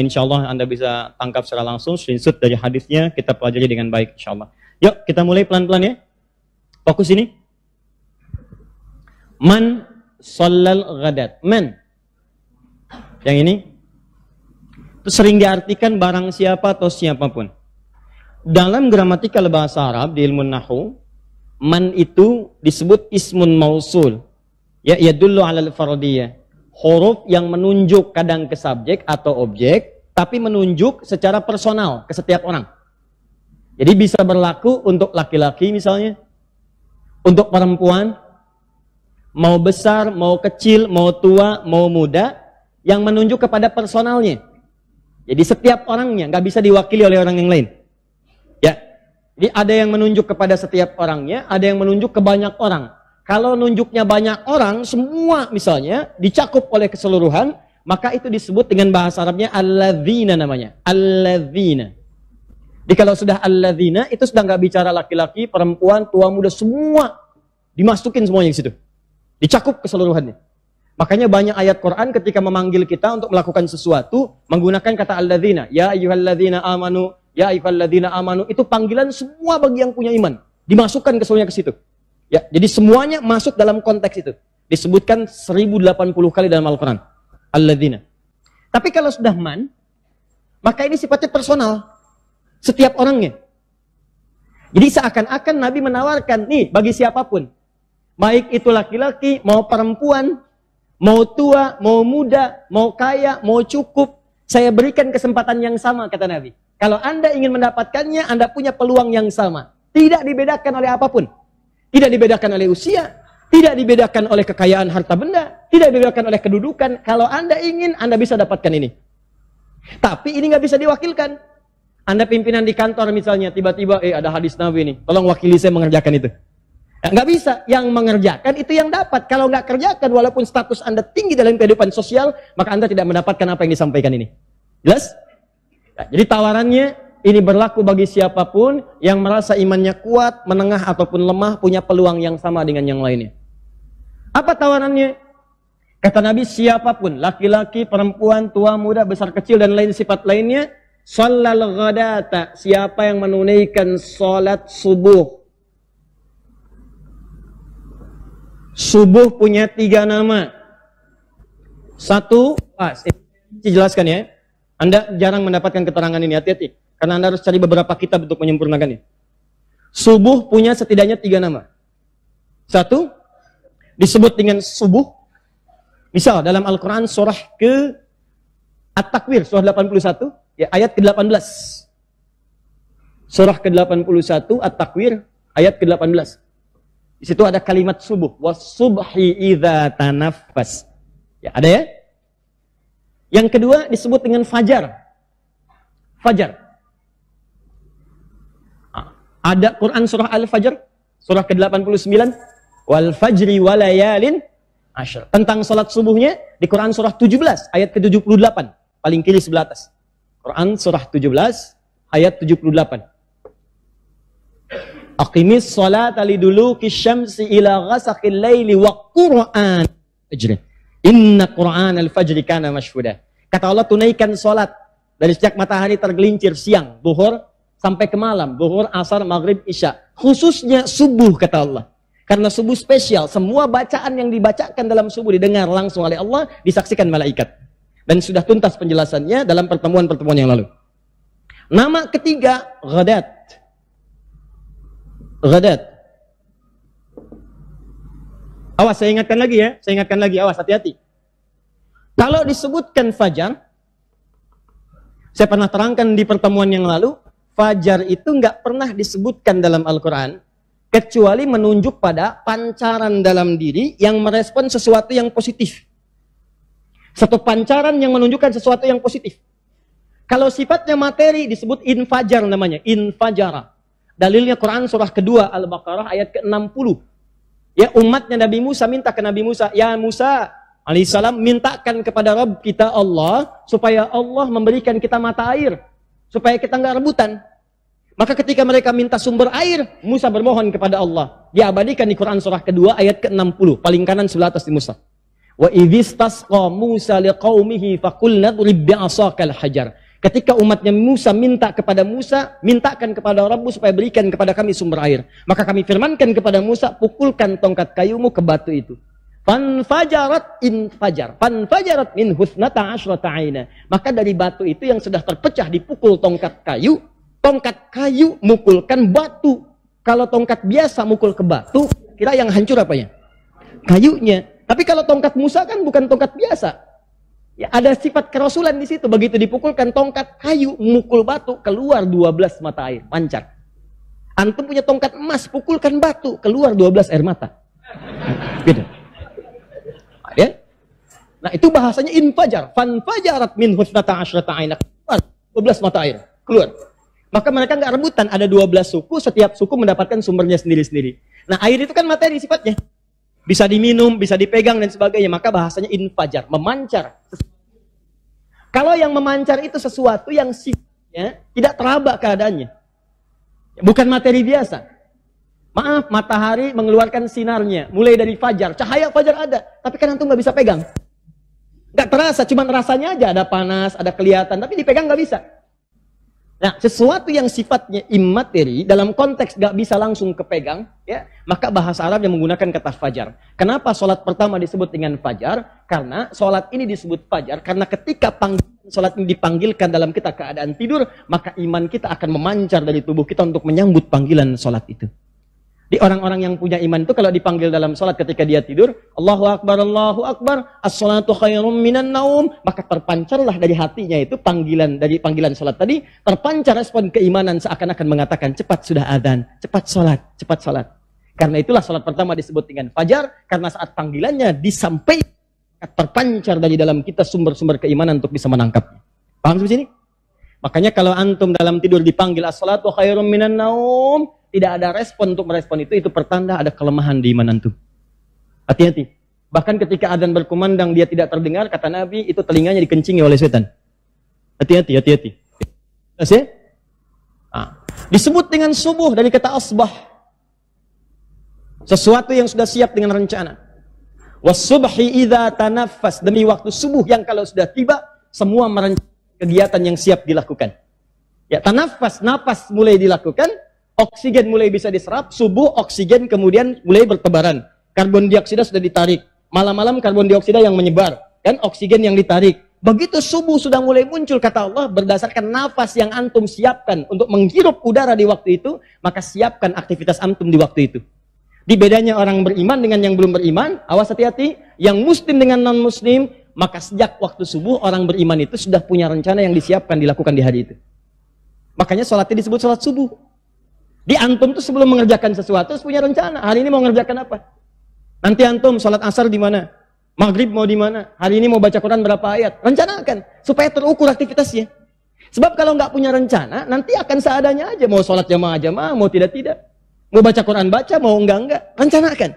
insya Allah Anda bisa tangkap secara langsung, screenshot dari hadisnya, kita pelajari dengan baik insya Allah. Yuk, kita mulai pelan-pelan ya. Fokus ini. Man shallal ghadat. Man. Yang ini. Itu sering diartikan barang siapa atau siapapun. Dalam gramatikal bahasa Arab, di ilmu Nahwu, man itu disebut ismun mausul. Ya, yadullu alal fardiyah. Huruf yang menunjuk kadang ke subjek atau objek, tapi menunjuk secara personal ke setiap orang. Jadi bisa berlaku untuk laki-laki misalnya, untuk perempuan, mau besar, mau kecil, mau tua, mau muda, yang menunjuk kepada personalnya. Jadi setiap orangnya, nggak bisa diwakili oleh orang yang lain. Ya, jadi ada yang menunjuk kepada setiap orangnya, ada yang menunjuk ke banyak orang. Kalau nunjuknya banyak orang, semua misalnya dicakup oleh keseluruhan, maka itu disebut dengan bahasa Arabnya alladzina namanya. Alladzina. Jadi kalau sudah alladzina, itu sudah nggak bicara laki-laki, perempuan, tua, muda, semua dimasukin semuanya di situ. Dicakup keseluruhannya. Makanya banyak ayat Quran ketika memanggil kita untuk melakukan sesuatu, menggunakan kata alladzina. Ya ayyuhalladzina amanu, ya ayyuhalladzina amanu. Itu panggilan semua bagi yang punya iman. Dimasukkan keseluruhannya ke situ. Ya, jadi semuanya masuk dalam konteks itu. Disebutkan 1080 kali dalam Al-Quran. Alladzina. Tapi kalau sudah man, maka ini sifatnya personal. Setiap orangnya. Jadi seakan-akan Nabi menawarkan, nih bagi siapapun. Baik itu laki-laki, mau perempuan, mau tua, mau muda, mau kaya, mau cukup. Saya berikan kesempatan yang sama, kata Nabi. Kalau Anda ingin mendapatkannya, Anda punya peluang yang sama. Tidak dibedakan oleh apapun. Tidak dibedakan oleh usia, tidak dibedakan oleh kekayaan harta benda, tidak dibedakan oleh kedudukan. Kalau Anda ingin, Anda bisa dapatkan ini. Tapi ini nggak bisa diwakilkan. Anda pimpinan di kantor misalnya, tiba-tiba, ada hadis Nabi ini, tolong wakili saya mengerjakan itu. Ya, nggak bisa. Yang mengerjakan itu yang dapat. Kalau nggak kerjakan, walaupun status Anda tinggi dalam kehidupan sosial, maka Anda tidak mendapatkan apa yang disampaikan ini. Jelas? Ya, jadi tawarannya, ini berlaku bagi siapapun yang merasa imannya kuat, menengah ataupun lemah, punya peluang yang sama dengan yang lainnya. Apa tawarannya? Kata Nabi, siapapun, laki-laki, perempuan, tua, muda, besar, kecil, dan lain sifat lainnya, shallal ghadata, siapa yang menunaikan sholat subuh. Subuh punya 3 nama. Satu, jelaskan ya. Anda jarang mendapatkan keterangan ini, hati-hati. Karena Anda harus cari beberapa kitab untuk menyempurnakannya. Subuh punya setidaknya 3 nama. Satu, disebut dengan subuh. Misal dalam Al-Quran surah ke At-Takwir, surah 81, ya, ayat ke-18. Surah ke-81, At-Takwir, ayat ke-18. Di situ ada kalimat subuh. Was-subhi idza tanaffas. Ya, ada ya? Yang kedua disebut dengan fajar. Fajar. Ada Quran surah Al-Fajr, surah ke-89, wal fajri walayalin asyr. Tentang salat subuhnya di Quran surah 17 ayat ke-78, paling kiri sebelah atas. Quran surah 17 ayat 78. Aqimis sholata liduluki syamsi ila ghasaqil laili wa qur'an fajr. Inna Qur'an al-fajri kana mashhuda. Kata Allah, tunaikan sholat dari sejak matahari tergelincir siang, zuhur sampai ke malam, zuhur, asar, maghrib, isya. Khususnya subuh, kata Allah. Karena subuh spesial, semua bacaan yang dibacakan dalam subuh didengar langsung oleh Allah, disaksikan malaikat. Dan sudah tuntas penjelasannya dalam pertemuan-pertemuan yang lalu. Nama ketiga, ghadat. Ghadat. Awas, saya ingatkan lagi ya. Saya ingatkan lagi, awas, hati-hati. Kalau disebutkan fajar, saya pernah terangkan di pertemuan yang lalu, fajar itu nggak pernah disebutkan dalam Al-Quran, kecuali menunjuk pada pancaran dalam diri yang merespon sesuatu yang positif. Satu pancaran yang menunjukkan sesuatu yang positif. Kalau sifatnya materi disebut infajar namanya, infajara. Dalilnya Quran surah kedua Al-Baqarah ayat ke-60. Ya, umatnya Nabi Musa minta ke Nabi Musa, ya Musa alaihissalam, mintakan kepada Rabb kita Allah supaya Allah memberikan kita mata air, supaya kita nggak rebutan. Maka ketika mereka minta sumber air, Musa bermohon kepada Allah. Diabadikan di Quran surah kedua ayat ke-60, paling kanan sebelah atas di Musa. Wa idhistasqa Musa liqaumihi faqulna drib bi'asakal hajar. Ketika umatnya Musa minta kepada Musa, mintakan kepada Rabbu supaya berikan kepada kami sumber air. Maka kami firmankan kepada Musa, pukulkan tongkat kayumu ke batu itu. Fanfajarat infajar. Fanfajarat min husnata asyrata aina. Maka dari batu itu yang sudah terpecah dipukul tongkat kayu mukulkan batu. Kalau tongkat biasa mukul ke batu, kira yang hancur apa ya? Kayunya. Tapi kalau tongkat Musa kan bukan tongkat biasa. Ya, ada sifat kerasulan di situ. Begitu dipukulkan tongkat kayu, mukul batu, keluar 12 mata air, pancar. Antum punya tongkat emas, pukulkan batu, keluar 12 air mata. Beda. Ya? Nah, itu bahasanya infajar. Fanfajarat min husnata asyrata aina. 12 mata air, keluar. Maka mereka nggak rebutan, ada 12 suku, setiap suku mendapatkan sumbernya sendiri-sendiri. Nah, air itu kan materi sifatnya. Bisa diminum, bisa dipegang dan sebagainya. Maka bahasanya infajar, memancar. Kalau yang memancar itu sesuatu yang sifatnya tidak teraba keadaannya. Bukan materi biasa. Maaf, matahari mengeluarkan sinarnya. Mulai dari fajar, cahaya fajar ada. Tapi kan antum nggak bisa pegang. Nggak terasa, cuma rasanya aja. Ada panas, ada kelihatan. Tapi dipegang nggak bisa. Nah, sesuatu yang sifatnya imateri dalam konteks gak bisa langsung kepegang, ya, maka bahasa Arab yang menggunakan kata fajar. Kenapa sholat pertama disebut dengan fajar? Karena sholat ini disebut fajar karena ketika sholat ini dipanggilkan dalam kita keadaan tidur, maka iman kita akan memancar dari tubuh kita untuk menyambut panggilan sholat itu. Di orang-orang yang punya iman itu kalau dipanggil dalam sholat ketika dia tidur, Allahu Akbar, as-salatu khairum minan naum, maka terpancarlah dari hatinya itu panggilan dari panggilan sholat tadi, terpancar respon keimanan seakan-akan mengatakan cepat sudah adzan, cepat sholat. Karena itulah sholat pertama disebut dengan fajar, karena saat panggilannya disampaikan terpancar dari dalam kita sumber-sumber keimanan untuk bisa menangkapnya. Paham sampai sini? Makanya kalau antum dalam tidur dipanggil as-salatu khairum minan naum, tidak ada respon untuk merespon itu pertanda ada kelemahan di iman antum. Hati-hati. Bahkan ketika adzan berkumandang dia tidak terdengar, kata Nabi, itu telinganya dikencingi oleh setan. Hati-hati. Terus ya? Disebut dengan subuh dari kata asbah. Sesuatu yang sudah siap dengan rencana. Was-subhi idza tanaffas, demi waktu subuh yang kalau sudah tiba, semua merencanakan kegiatan yang siap dilakukan. Ya, tanaffas, napas mulai dilakukan. Oksigen mulai bisa diserap, subuh oksigen kemudian mulai bertebaran. Karbon dioksida sudah ditarik. Malam-malam karbon dioksida yang menyebar. Dan oksigen yang ditarik. Begitu subuh sudah mulai muncul, kata Allah, berdasarkan nafas yang antum siapkan untuk menghirup udara di waktu itu, maka siapkan aktivitas antum di waktu itu. Di bedanya orang beriman dengan yang belum beriman, awas hati-hati, yang muslim dengan non-muslim, maka sejak waktu subuh orang beriman itu sudah punya rencana yang disiapkan dilakukan di hari itu. Makanya sholatnya disebut sholat subuh. Di antum tuh sebelum mengerjakan sesuatu punya rencana. Hari ini mau mengerjakan apa? Nanti antum sholat asar di mana? Maghrib mau di mana? Hari ini mau baca Quran berapa ayat? Rencanakan supaya terukur aktivitasnya. Sebab kalau nggak punya rencana, nanti akan seadanya aja. Mau sholat jamaah, mau tidak. Mau baca Quran baca, mau enggak. Rencanakan.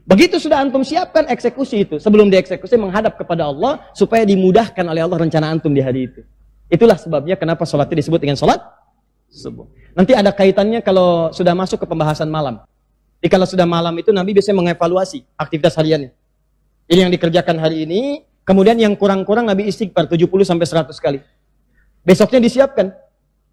Begitu sudah antum siapkan, eksekusi itu. Sebelum dieksekusi menghadap kepada Allah supaya dimudahkan oleh Allah rencana antum di hari itu. Itulah sebabnya kenapa sholat itu disebut dengan sholat subuh. Nanti ada kaitannya kalau sudah masuk ke pembahasan malam. Jadi kalau sudah malam itu Nabi biasanya mengevaluasi aktivitas hariannya. Ini yang dikerjakan hari ini, kemudian yang kurang-kurang Nabi istighfar 70 sampai 100 kali. Besoknya disiapkan.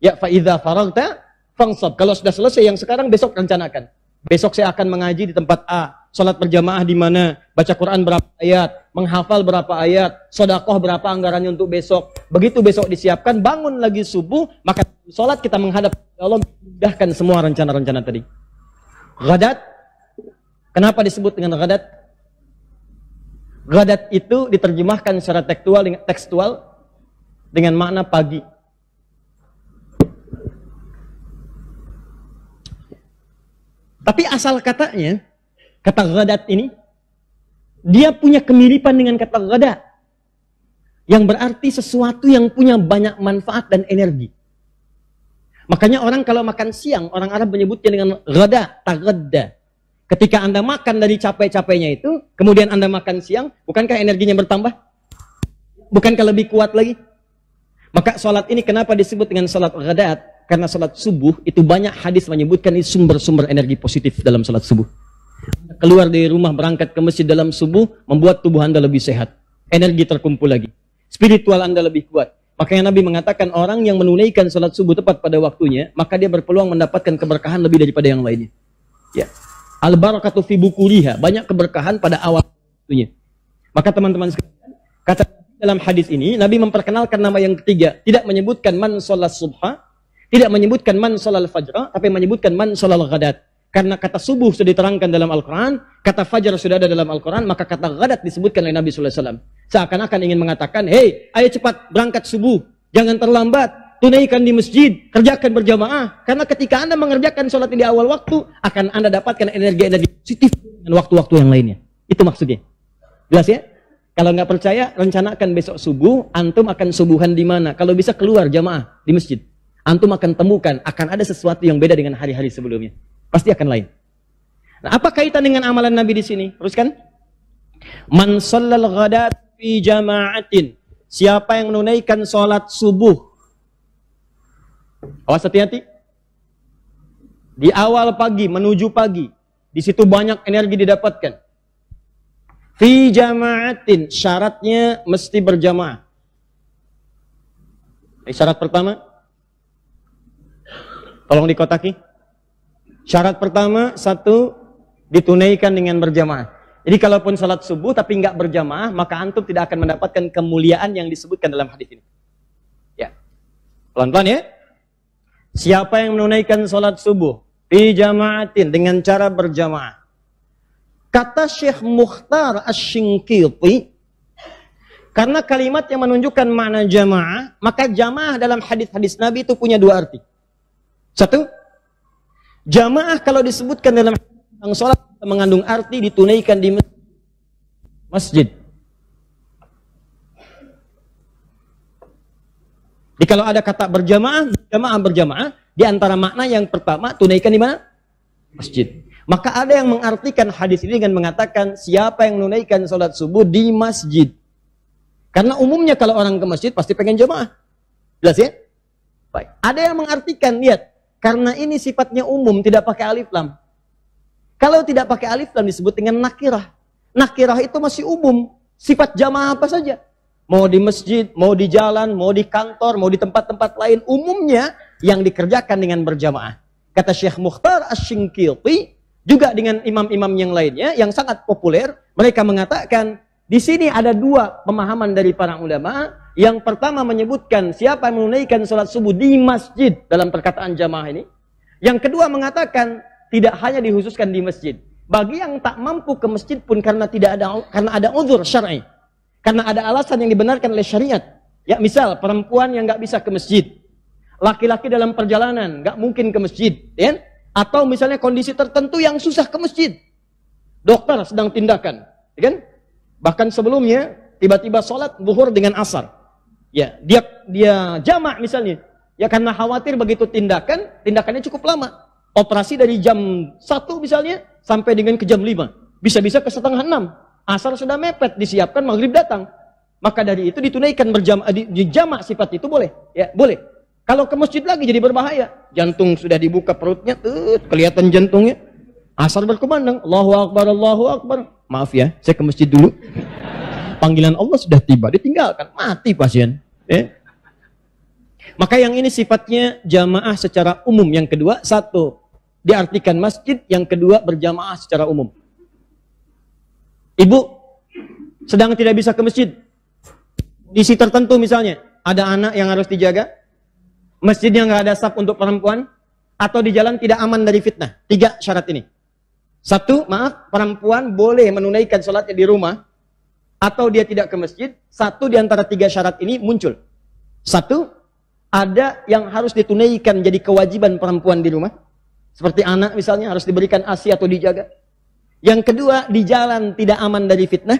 Ya fa idza faragta fansab. Kalau sudah selesai yang sekarang, besok rencanakan. Besok saya akan mengaji di tempat A, salat berjamaah di mana, baca Quran berapa ayat, menghafal berapa ayat, sedekah berapa anggarannya untuk besok. Begitu besok disiapkan, bangun lagi subuh, maka salat kita menghadap Allah, mudahkan semua rencana-rencana tadi. Ghadat, kenapa disebut dengan ghadat? Ghadat itu diterjemahkan secara tekstual dengan makna pagi. Tapi asal katanya, kata ghadat ini, dia punya kemiripan dengan kata ghada, yang berarti sesuatu yang punya banyak manfaat dan energi. Makanya orang kalau makan siang, orang Arab menyebutnya dengan ghada, taghadda. Ketika Anda makan dari capek-capeknya itu, kemudian Anda makan siang, bukankah energinya bertambah? Bukankah lebih kuat lagi? Maka sholat ini kenapa disebut dengan sholat ghadat? Karena sholat subuh itu banyak hadis menyebutkan ini sumber-sumber energi positif dalam sholat subuh. Keluar dari rumah berangkat ke masjid dalam subuh membuat tubuh Anda lebih sehat. Energi terkumpul lagi. Spiritual Anda lebih kuat. Makanya Nabi mengatakan orang yang menunaikan sholat subuh tepat pada waktunya, maka dia berpeluang mendapatkan keberkahan lebih daripada yang lainnya. Ya. Al-barakatu fi bukuriha. Banyak keberkahan pada awal waktunya. Maka teman-teman sekalian, kata dalam hadis ini, Nabi memperkenalkan nama yang ketiga. Tidak menyebutkan man sholat subha, tidak menyebutkan man sholal fajr, tapi menyebutkan man sholal ghadat. Karena kata subuh sudah diterangkan dalam Al-Quran, kata fajar sudah ada dalam Al-Quran, maka kata ghadat disebutkan oleh Nabi SAW. Seakan-akan ingin mengatakan, hei, ayo cepat berangkat subuh, jangan terlambat, tunaikan di masjid, kerjakan berjamaah. Karena ketika Anda mengerjakan sholat di awal waktu, akan Anda dapatkan energi-energi positif dan waktu-waktu yang lainnya. Itu maksudnya. Jelas ya? Kalau nggak percaya, rencanakan besok subuh, antum akan subuhan di mana? Kalau bisa keluar jamaah di masjid. Antum akan temukan, akan ada sesuatu yang beda dengan hari-hari sebelumnya. Pasti akan lain. Nah, apa kaitan dengan amalan Nabi di sini? Teruskan. Man shallal ghadat fi jama'atin. Siapa yang menunaikan sholat subuh. Awas hati-hati. Di awal pagi, menuju pagi. Di situ banyak energi didapatkan. Fi jama'atin. Syaratnya mesti berjamaah. Syarat pertama. Tolong dikotaki. Syarat pertama, satu, ditunaikan dengan berjamaah. Jadi kalaupun salat subuh tapi nggak berjamaah, maka antum tidak akan mendapatkan kemuliaan yang disebutkan dalam hadis ini. Ya, pelan-pelan ya. Siapa yang menunaikan salat subuh fi jama'atin dengan cara berjamaah? Kata Syekh Mukhtar Asy-Shinqiti, karena kalimat yang menunjukkan makna jamaah, maka jamaah dalam hadis-hadis Nabi itu punya dua arti. Satu, jamaah kalau disebutkan dalam sholat mengandung arti ditunaikan di masjid. Jadi kalau ada kata berjamaah, di antara makna yang pertama tunaikan di mana? Masjid. Maka ada yang mengartikan hadis ini dengan mengatakan siapa yang menunaikan sholat subuh di masjid. Karena umumnya kalau orang ke masjid pasti pengen jamaah. Jelas ya? Baik. Ada yang mengartikan, lihat. Karena ini sifatnya umum, tidak pakai alif lam. Kalau tidak pakai alif lam disebut dengan nakirah. Nakirah itu masih umum. Sifat jamaah apa saja. Mau di masjid, mau di jalan, mau di kantor, mau di tempat-tempat lain. Umumnya yang dikerjakan dengan berjamaah. Kata Syekh Mukhtar Asy-Shinqiti, juga dengan imam-imam yang lainnya, yang sangat populer, mereka mengatakan, di sini ada dua pemahaman dari para ulama. Yang pertama menyebutkan siapa yang menunaikan sholat subuh di masjid dalam perkataan jamaah ini. Yang kedua mengatakan tidak hanya dikhususkan di masjid. Bagi yang tak mampu ke masjid pun karena ada uzur syar'i. Karena ada alasan yang dibenarkan oleh syariat. Ya, misal perempuan yang nggak bisa ke masjid. Laki-laki dalam perjalanan nggak mungkin ke masjid, ya? Atau misalnya kondisi tertentu yang susah ke masjid. Dokter sedang tindakan, ya kan? Bahkan sebelumnya tiba-tiba sholat zuhur dengan asar. Ya, dia jamak misalnya. Ya karena khawatir begitu tindakannya cukup lama. Operasi dari jam 1 misalnya sampai dengan ke jam 5. Bisa-bisa ke setengah 6. Asar sudah mepet, disiapkan maghrib datang. Maka dari itu ditunaikan di jamak sifat itu boleh. Ya, boleh. Kalau ke masjid lagi jadi berbahaya. Jantung sudah dibuka perutnya, kelihatan jantungnya. Asar berkumandang, Allahu Akbar, Allahu Akbar. maaf ya, saya ke masjid dulu. Panggilan Allah sudah tiba, ditinggalkan, mati pasien. Maka yang ini sifatnya jamaah secara umum. Yang kedua, satu, diartikan masjid. Yang kedua, berjamaah secara umum. Ibu sedang tidak bisa ke masjid. Di sisi tertentu misalnya, ada anak yang harus dijaga. Masjidnya nggak ada saf untuk perempuan, atau di jalan tidak aman dari fitnah. 3 syarat ini. 1, maaf, perempuan boleh menunaikan sholatnya di rumah, atau dia tidak ke masjid. 1 di antara 3 syarat ini muncul. 1, ada yang harus ditunaikan jadi kewajiban perempuan di rumah. Seperti anak misalnya harus diberikan ASI atau dijaga. Yang kedua, di jalan tidak aman dari fitnah.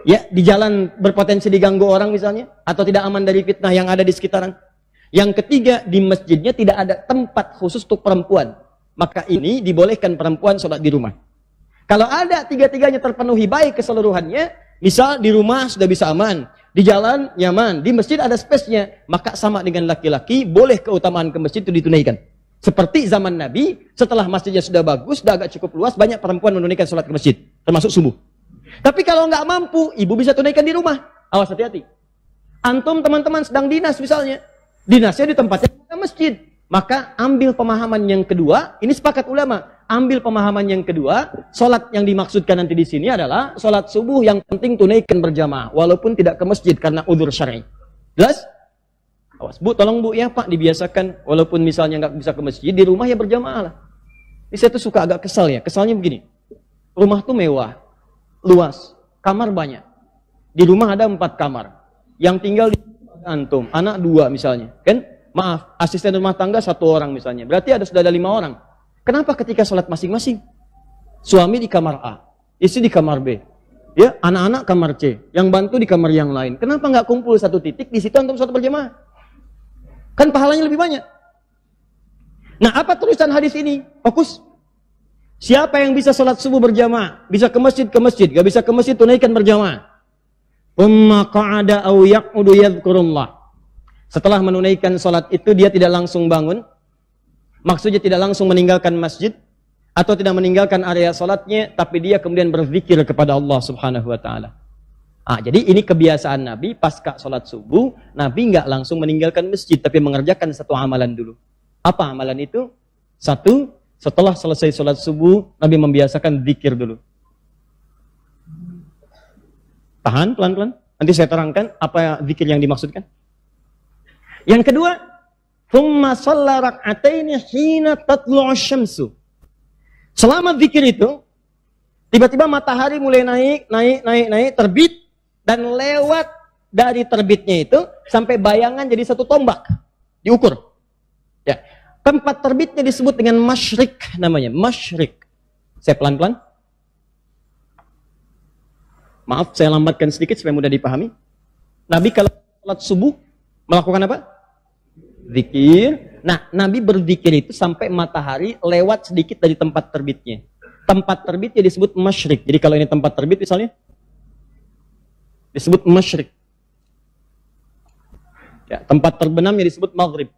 Ya, di jalan berpotensi diganggu orang misalnya, atau tidak aman dari fitnah yang ada di sekitaran. Yang ketiga, di masjidnya tidak ada tempat khusus untuk perempuan. Maka ini dibolehkan perempuan sholat di rumah. Kalau ada 3-tiganya terpenuhi baik keseluruhannya, misal di rumah sudah bisa aman, di jalan nyaman, di masjid ada space-nya, maka sama dengan laki-laki, boleh keutamaan ke masjid itu ditunaikan. Seperti zaman Nabi, setelah masjidnya sudah bagus, sudah agak cukup luas, banyak perempuan menunaikan sholat ke masjid, termasuk subuh. Tapi kalau nggak mampu, ibu bisa tunaikan di rumah. Awas, hati-hati. Antum teman-teman sedang dinas misalnya, dinasnya di tempatnya masjid. Maka ambil pemahaman yang kedua, ini sepakat ulama, ambil pemahaman yang kedua, sholat yang dimaksudkan nanti di sini adalah sholat subuh yang penting tunaikan berjamaah, walaupun tidak ke masjid karena udzur syar'i. Jelas? Awas, Bu, tolong Bu ya Pak, dibiasakan, walaupun misalnya nggak bisa ke masjid, di rumah ya berjamaah lah. Ini saya tuh suka agak kesal ya, kesalnya begini, rumah tuh mewah, luas, kamar banyak, di rumah ada 4 kamar, yang tinggal di antum, anak 2 misalnya, kan? Maaf, asisten rumah tangga 1 orang misalnya. Berarti sudah ada 5 orang. Kenapa ketika sholat masing-masing? Suami di kamar A, istri di kamar B, ya, anak-anak kamar C, yang bantu di kamar yang lain. Kenapa nggak kumpul satu titik di situ untuk sholat berjamaah? Kan pahalanya lebih banyak. Nah, apa tulisan hadis ini? Fokus. Siapa yang bisa sholat subuh berjamaah, bisa ke masjid, gak bisa ke masjid, tunaikan berjamaah. Umma qa'ada aw yaq'udu yadhkurullah. Setelah menunaikan sholat itu, dia tidak langsung bangun. Maksudnya tidak langsung meninggalkan masjid, atau tidak meninggalkan area sholatnya, tapi dia kemudian berzikir kepada Allah subhanahu wa ta'ala. Jadi ini kebiasaan Nabi, pasca sholat subuh, Nabi nggak langsung meninggalkan masjid, tapi mengerjakan satu amalan dulu. Apa amalan itu? 1, setelah selesai sholat subuh, Nabi membiasakan zikir dulu. Tahan, pelan-pelan. Nanti saya terangkan apa zikir yang dimaksudkan. Yang kedua, thumma shalla rak'ataini hina tatlu'u syamsu. Selama zikir itu, tiba-tiba matahari mulai naik, terbit, dan lewat dari terbitnya itu sampai bayangan jadi 1 tombak, diukur. Ya, tempat terbitnya disebut dengan masyrik namanya, masyrik. Saya pelan-pelan. Maaf, saya lambatkan sedikit supaya mudah dipahami. Nabi kalau salat subuh melakukan apa? Zikir. Nah, Nabi berzikir itu sampai matahari lewat sedikit dari tempat terbitnya. Tempat terbitnya disebut masyrik. Jadi kalau ini tempat terbit misalnya, disebut masyrik. Ya, tempat terbenamnya disebut maghrib.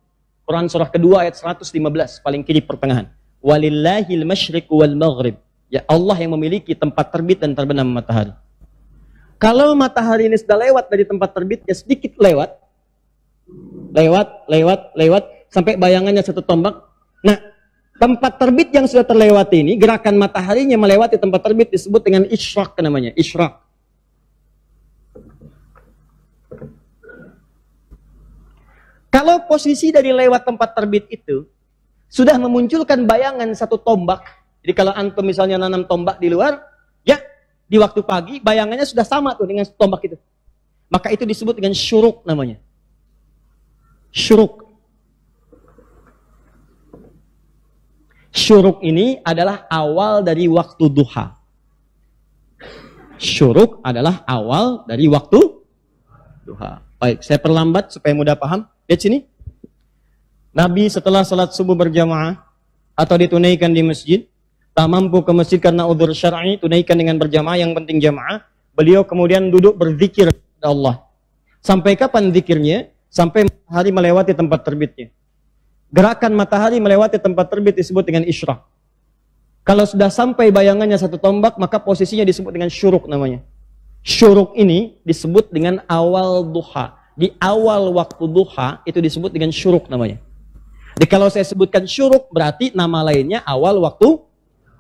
Quran surah kedua ayat 115, paling kiri pertengahan. Walillahil masyriqu wal maghrib. Ya, Allah yang memiliki tempat terbit dan terbenam matahari. Kalau matahari ini sudah lewat dari tempat terbitnya, sedikit lewat, sampai bayangannya 1 tombak. Nah, tempat terbit yang sudah terlewati ini, gerakan mataharinya melewati tempat terbit disebut dengan isyraq namanya, isyraq. Kalau posisi dari lewat tempat terbit itu sudah memunculkan bayangan 1 tombak, jadi kalau antum misalnya nanam tombak di luar, ya di waktu pagi bayangannya sudah sama tuh dengan tombak itu, maka itu disebut dengan syuruk namanya. Syuruk. Syuruk ini adalah awal dari waktu duha. Syuruk adalah awal dari waktu duha. Baik, saya perlambat supaya mudah paham. Lihat sini. Nabi setelah salat subuh berjamaah atau ditunaikan di masjid, tak mampu ke masjid karena udzur syar'i, tunaikan dengan berjamaah, yang penting jamaah. Beliau kemudian duduk berzikir kepada Allah. Sampai kapan zikirnya? Sampai matahari melewati tempat terbitnya. Gerakan matahari melewati tempat terbit disebut dengan isyraq. Kalau sudah sampai bayangannya 1 tombak, maka posisinya disebut dengan syuruk namanya. Syuruk ini disebut dengan awal duha. Di awal waktu duha itu disebut dengan syuruk namanya. Jadi kalau saya sebutkan syuruk berarti nama lainnya awal waktu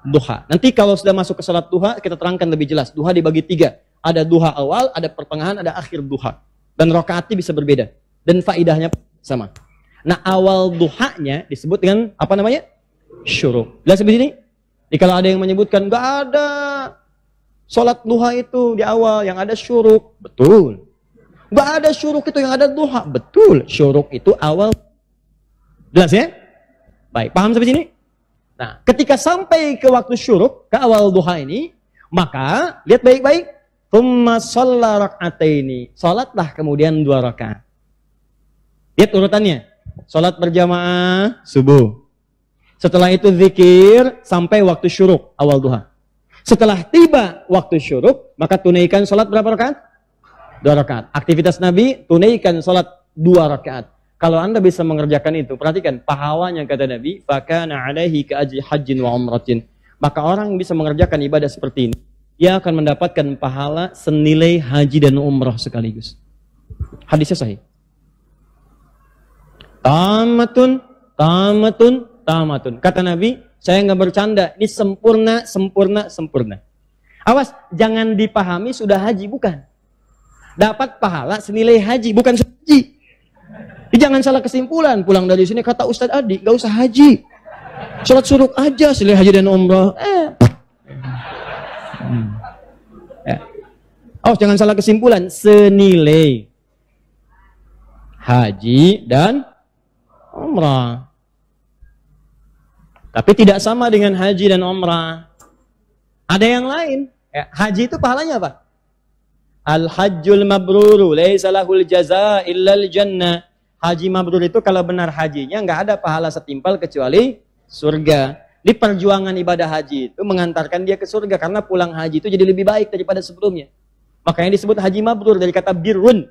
duha. Nanti kalau sudah masuk ke salat duha kita terangkan lebih jelas. Duha dibagi 3. Ada duha awal, ada pertengahan, ada akhir duha. Dan rakaatnya bisa berbeda. Dan faidahnya sama. Nah awal duhanya disebut dengan apa namanya? Syuruk. Jelas di sini? Jadi kalau ada yang menyebutkan nggak ada salat duha itu di awal, yang ada syuruk. Betul. Nggak ada syuruk itu, yang ada duha. Betul. Syuruk itu awal. Jelas ya? Baik, paham sampai sini? Nah, ketika sampai ke waktu syuruk, ke awal duha ini, maka lihat baik-baik, tsumma shalla rak'ataini. Salatlah kemudian 2 rakaat. Lihat urutannya. Salat berjamaah subuh. Setelah itu zikir sampai waktu syuruk, awal duha. Setelah tiba waktu syuruk, maka tunaikan salat berapa rakaat? 2 rakaat. Aktivitas Nabi, tunaikan salat 2 rakaat. Kalau Anda bisa mengerjakan itu, perhatikan pahalanya kata Nabi, fakana alaihi ka ajri hajjin wa umratin. Maka orang yang bisa mengerjakan ibadah seperti ini, dia akan mendapatkan pahala senilai haji dan umrah sekaligus. Hadisnya sahih. Tamatun, tamatun, tamatun. Kata Nabi, saya nggak bercanda, ini sempurna, sempurna, sempurna. Awas, jangan dipahami sudah haji, bukan. Dapat pahala senilai haji, bukan haji. Jangan salah kesimpulan, pulang dari sini kata Ustadz Adi, gak usah haji. Salat suruk aja, senilai haji dan umrah. Oh, jangan salah kesimpulan, senilai haji dan umrah. Tapi tidak sama dengan haji dan umrah. Ada yang lain. Haji itu pahalanya apa? Al-hajjul mabruru laisa lahul jazaa illal jannah. Haji mabrur itu kalau benar hajinya nggak ada pahala setimpal kecuali surga. Di perjuangan ibadah haji itu mengantarkan dia ke surga karena pulang haji itu jadi lebih baik daripada sebelumnya. Makanya disebut haji mabrur dari kata birrun.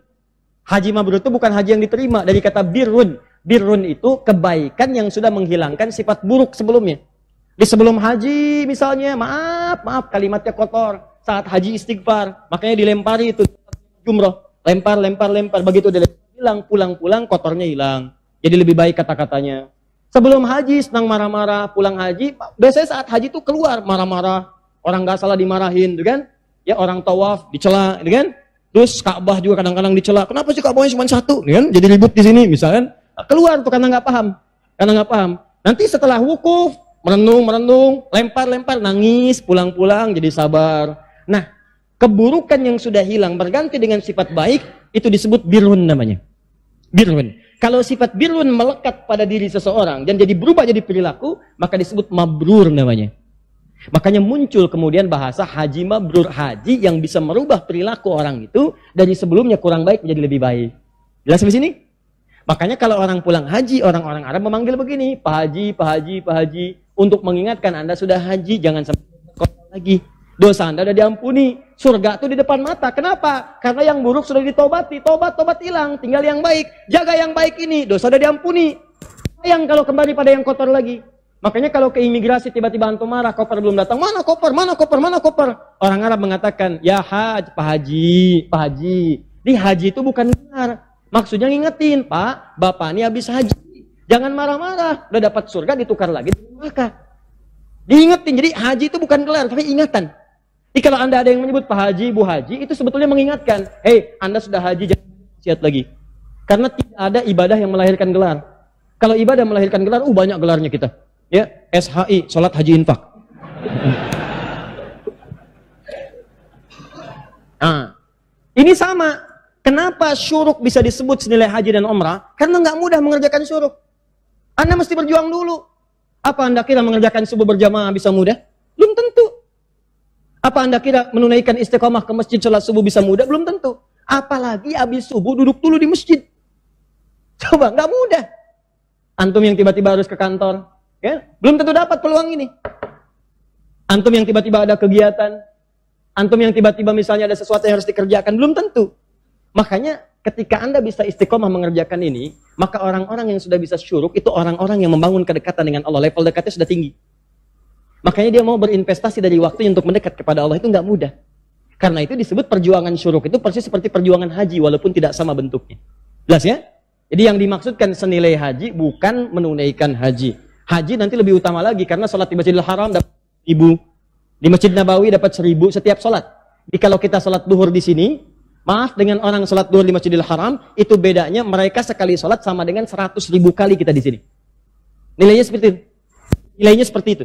Haji mabrur itu bukan haji yang diterima, dari kata birrun. Birrun itu kebaikan yang sudah menghilangkan sifat buruk sebelumnya. Di sebelum haji misalnya, maaf kalimatnya kotor. Saat haji istighfar, makanya dilempari itu jumroh. Lempar, begitu hilang, pulang kotornya hilang. Jadi lebih baik kata-katanya. Sebelum haji senang marah-marah, pulang haji biasanya saat haji itu keluar marah-marah, orang nggak salah dimarahin, gitu kan? Ya orang tawaf dicela, gitu kan? Terus Ka'bah juga kadang-kadang dicela. Kenapa sih Ka'bahnya cuma 1, gitu kan? Jadi ribut di sini, misalkan keluar tuh karena nggak paham. Nanti setelah wukuf, merenung, lempar, nangis, pulang, jadi sabar. Nah, keburukan yang sudah hilang berganti dengan sifat baik itu disebut birrun namanya. Birrun. Kalau sifat birrun melekat pada diri seseorang dan jadi berubah jadi perilaku, maka disebut mabrur namanya. Makanya muncul kemudian bahasa haji mabrur, haji yang bisa merubah perilaku orang itu dari sebelumnya kurang baik menjadi lebih baik. Jelas di sini? Makanya kalau orang pulang haji, orang-orang Arab memanggil begini, Pak Haji, untuk mengingatkan Anda sudah haji, jangan sampai kotor lagi. Dosa Anda sudah diampuni. Surga itu di depan mata. Kenapa? Karena yang buruk sudah ditobati. Tobat hilang. Tinggal yang baik. Jaga yang baik ini. Dosa sudah diampuni. Sayang kalau kembali pada yang kotor lagi. Makanya kalau ke imigrasi tiba-tiba antum marah, koper belum datang. Mana koper? Orang Arab mengatakan, ya Pak Haji. Di haji itu bukan benar. Maksudnya ngingetin, Pak, Bapak ini habis haji. Jangan marah-marah. Udah dapat surga ditukar lagi. Maka diingetin. Jadi haji itu bukan gelar, tapi ingatan. Jadi kalau Anda ada yang menyebut Pak Haji, Bu Haji, itu sebetulnya mengingatkan, hei, Anda sudah haji, jangan maksiat lagi. Karena tidak ada ibadah yang melahirkan gelar. Kalau ibadah melahirkan gelar, banyak gelarnya kita. Ya, SHI, Salat Haji Infak. Nah, ini sama. Kenapa syuruk bisa disebut senilai haji dan umrah? Karena nggak mudah mengerjakan syuruk. Anda mesti berjuang dulu. Apa Anda kira mengerjakan subuh berjamaah bisa mudah? Belum tentu. Apa Anda kira menunaikan istiqomah ke masjid sholat subuh bisa mudah? Belum tentu. Apalagi habis subuh duduk dulu di masjid. Coba, nggak mudah. Antum yang tiba-tiba harus ke kantor, ya, belum tentu dapat peluang ini. Antum yang tiba-tiba ada kegiatan, antum yang tiba-tiba misalnya ada sesuatu yang harus dikerjakan, belum tentu. Makanya ketika Anda bisa istiqomah mengerjakan ini, maka orang-orang yang sudah bisa syuruk itu orang-orang yang membangun kedekatan dengan Allah. Level dekatnya sudah tinggi. Makanya dia mau berinvestasi dari waktu untuk mendekat kepada Allah itu nggak mudah. Karena itu disebut perjuangan syuruk itu persis seperti perjuangan haji walaupun tidak sama bentuknya. Jelas ya? Jadi yang dimaksudkan senilai haji bukan menunaikan haji. Haji nanti lebih utama lagi karena sholat di Masjidil Haram dapat 1.000, di Masjid Nabawi dapat 1.000 setiap sholat. Jadi kalau kita sholat duhur di sini, maaf dengan orang sholat duhur di Masjidil Haram, itu bedanya mereka sekali sholat sama dengan 100.000 kali kita di sini. Nilainya seperti itu. Nilainya seperti itu.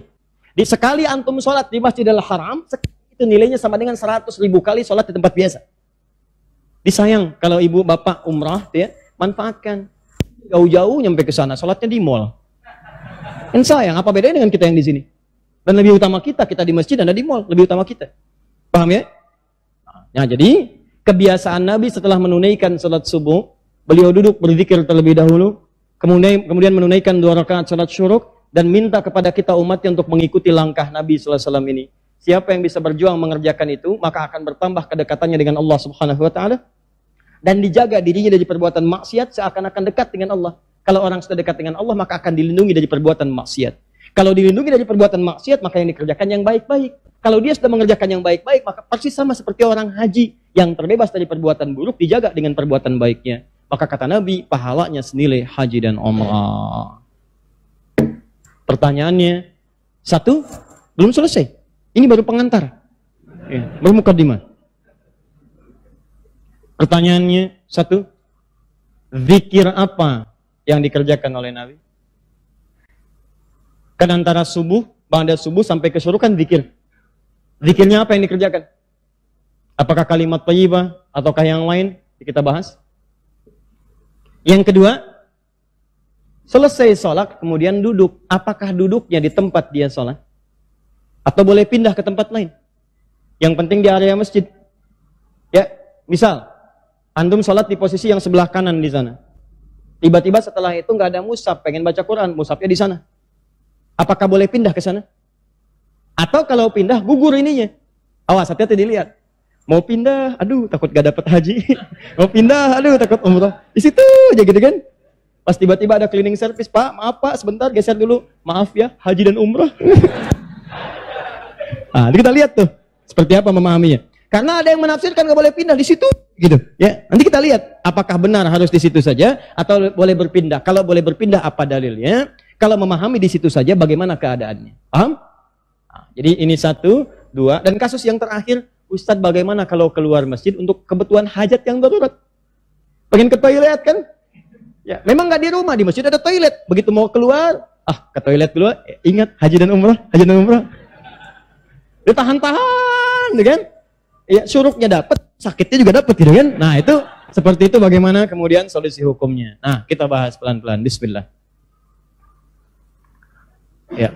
Di sekali antum sholat di Masjidil Haram, itu nilainya sama dengan 100.000 kali sholat di tempat biasa. Disayang kalau ibu bapak umrah, ya, manfaatkan. Jauh-jauh nyampe ke sana, sholatnya di mall. Kan sayang, apa bedanya dengan kita yang di sini? Dan lebih utama kita di masjid dan ada di mall, lebih utama kita. Paham ya? Nah, jadi kebiasaan Nabi setelah menunaikan sholat subuh, beliau duduk berzikir terlebih dahulu, kemudian menunaikan 2 rakaat sholat syuruk, dan minta kepada kita umatnya untuk mengikuti langkah Nabi SAW ini. Siapa yang bisa berjuang mengerjakan itu, maka akan bertambah kedekatannya dengan Allah Subhanahu wa Ta'ala, dan dijaga dirinya dari perbuatan maksiat seakan-akan dekat dengan Allah. Kalau orang sudah dekat dengan Allah, maka akan dilindungi dari perbuatan maksiat. Kalau dilindungi dari perbuatan maksiat, maka yang dikerjakan yang baik-baik. Kalau dia sudah mengerjakan yang baik-baik, maka persis sama seperti orang haji yang terbebas dari perbuatan buruk, dijaga dengan perbuatan baiknya. Maka kata Nabi, pahalanya senilai haji dan umrah. Pertanyaannya, 1, belum selesai. Ini baru pengantar. Ya, baru mukadimah. Pertanyaannya, 1, zikir apa yang dikerjakan oleh Nabi? Kan antara subuh, ba'da subuh sampai ke syuruk kan zikir. Zikirnya apa yang dikerjakan? Apakah kalimat thayyibah ataukah yang lain? Kita bahas. Yang kedua, selesai sholat kemudian duduk. Apakah duduknya di tempat dia sholat? Atau boleh pindah ke tempat lain? Yang penting di area masjid. Ya, misal antum sholat di posisi yang sebelah kanan di sana. Tiba-tiba setelah itu nggak ada mushaf, pengen baca Quran, mushafnya di sana. Apakah boleh pindah ke sana? Atau kalau pindah, gugur ininya. Awas, hati-hati dilihat. Mau pindah, aduh takut gak dapat haji. Mau pindah, aduh takut umrah. Di situ aja gitu kan. Pas tiba-tiba ada cleaning service, Pak, maaf Pak, sebentar geser dulu. Maaf ya, haji dan umrah. Nah, kita lihat tuh seperti apa memahaminya. Karena ada yang menafsirkan gak boleh pindah di situ, gitu. Ya, nanti kita lihat apakah benar harus di situ saja atau boleh berpindah. Kalau boleh berpindah, apa dalilnya? Kalau memahami di situ saja, bagaimana keadaannya? Paham? Nah, jadi ini 1, 2, dan kasus yang terakhir, Ustadz bagaimana kalau keluar masjid untuk kebutuhan hajat yang darurat? Pengen ke toilet kan? Ya, memang nggak di rumah, di masjid ada toilet. Begitu mau keluar, ke toilet dulu. Ingat haji dan umrah, haji dan umrah. Ditahan-tahan, kan? Ya, syuruknya dapat, sakitnya juga dapat, gitu kan? Nah, itu seperti itu bagaimana kemudian solusi hukumnya. Nah, kita bahas pelan-pelan. Bismillah. Ya.